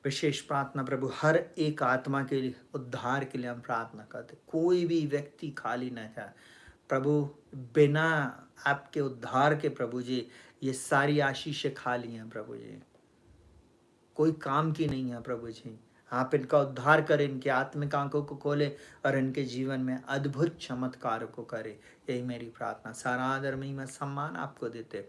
विशेष प्रार्थना प्रभु, हर एक आत्मा के लिए उद्धार के लिए हम प्रार्थना करते। कोई भी व्यक्ति खाली न जाए प्रभु, बिना आपके उद्धार के प्रभु जी ये सारी आशीषें खाली हैं प्रभु जी, कोई काम की नहीं है प्रभु जी। आप इनका उद्धार करें, इनके आत्मिक आंखों को खोले और इनके जीवन में अद्भुत चमत्कार को करे। यही मेरी प्रार्थना। सारा आदर महिमा सम्मान आपको देते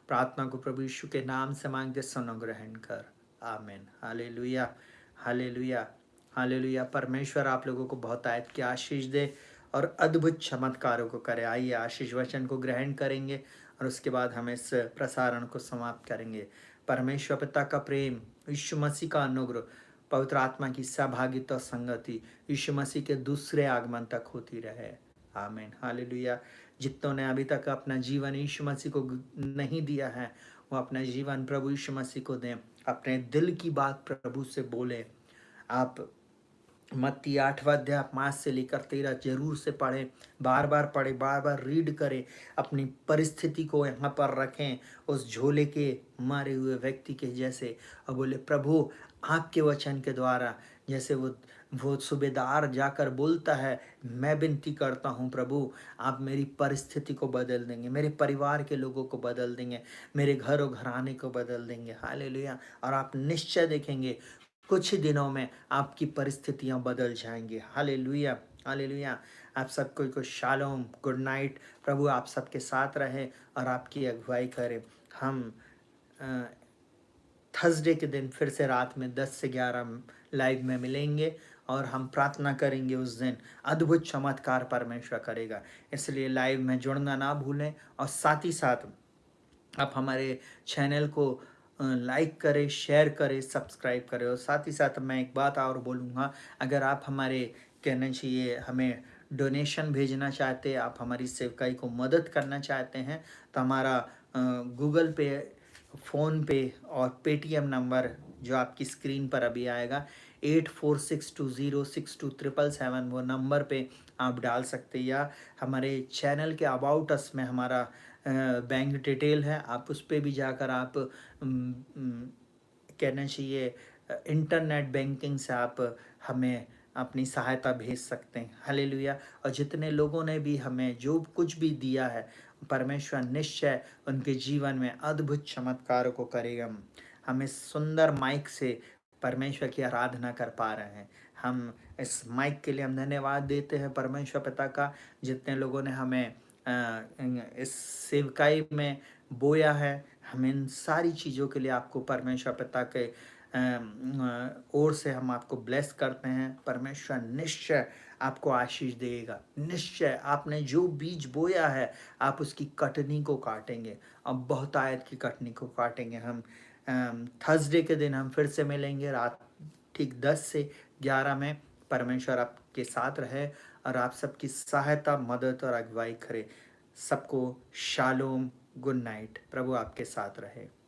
प्रार्थना को प्रभु यीशु के नाम से मांगते, सुनो ग्रहण कर, आमीन। Hallelujah hallelujah hallelujah. परमेश्वर आप लोगों को बहुत आयत की आशीष दे और अद्भुत चमत्कारों को करे। आइए आशीष वचन को ग्रहण करेंगे और उसके बाद हम इस प्रसारण को समाप्त करेंगे। परमेश्वर पिता का प्रेम, यीशु मसीह का अनुग्रह, पवित्र आत्मा की सहभागिता और संगति यीशु मसीह के दूसरे आगमन तक होती रहे, आमीन। हालेलुया। जितनों ने अभी तक अपना जीवन यीशु मसीह को नहीं दिया है, वो अपना जीवन प्रभु यीशु मसीह को दें। अपने दिल की बात प्रभु से बोले। आप मत्ती 8वां अध्याय 5 से लेकर 13 जरूर से पढ़ें, बार बार पढ़ें, बार बार रीड करें। अपनी परिस्थिति को यहाँ पर रखें उस झोले के मारे हुए व्यक्ति के जैसे, और बोले प्रभु आपके वचन के द्वारा, जैसे वो सूबेदार जाकर बोलता है, मैं विनती करता हूँ प्रभु आप मेरी परिस्थिति को बदल देंगे, मेरे परिवार के लोगों को बदल देंगे, मेरे घर और घराने को बदल देंगे, हालेलुया। और आप निश्चय देखेंगे कुछ ही दिनों में आपकी परिस्थितियां बदल जाएंगी, हालेलुया हालेलुया। आप सबको को शालोम, गुड नाइट। प्रभु आप सबके साथ रहे और आपकी अगुवाई करे। हम थर्सडे के दिन फिर से रात में 10 से 11 लाइव में मिलेंगे और हम प्रार्थना करेंगे। उस दिन अद्भुत चमत्कार परमेश्वर करेगा, इसलिए लाइव में जुड़ना ना भूलें। और साथ ही साथ आप हमारे चैनल को लाइक करें, शेयर करें, सब्सक्राइब करें। और साथ ही साथ मैं एक बात और बोलूँगा, अगर आप हमारे कहना चाहिए हमें डोनेशन भेजना चाहते हैं, आप हमारी सेवकाई को मदद करना चाहते हैं, तो हमारा गूगल पे, फ़ोन पे और पेटीएम नंबर जो आपकी स्क्रीन पर अभी आएगा 8462062777, वो नंबर पे आप डाल सकते हैं। या हमारे चैनल के अबाउट अस में हमारा बैंक डिटेल है, आप उस पर भी जाकर आप कहना चाहिए इंटरनेट बैंकिंग से आप हमें अपनी सहायता भेज सकते हैं, हालेलुया। और जितने लोगों ने भी हमें जो कुछ भी दिया है, परमेश्वर निश्चय उनके जीवन में अद्भुत चमत्कारों को करेगा। हम इस सुंदर माइक से परमेश्वर की आराधना कर पा रहे हैं। हम इस माइक के लिए हम धन्यवाद देते हैं परमेश्वर पिता का। जितने लोगों ने हमें इस सेवकाई में बोया है, हम इन सारी चीज़ों के लिए आपको परमेश्वर पिता के ओर से हम आपको ब्लेस करते हैं। परमेश्वर निश्चय आपको आशीष देगा। निश्चय आपने जो बीज बोया है आप उसकी कटनी को काटेंगे। अब बहुतायत की कटनी को काटेंगे। हम थर्सडे के दिन हम फिर से मिलेंगे रात ठीक 10 से 11 में। परमेश्वर आपके साथ रहे और आप सबकी सहायता, मदद और अगुवाई करे। सबको शालोम, गुड नाइट। प्रभु आपके साथ रहे।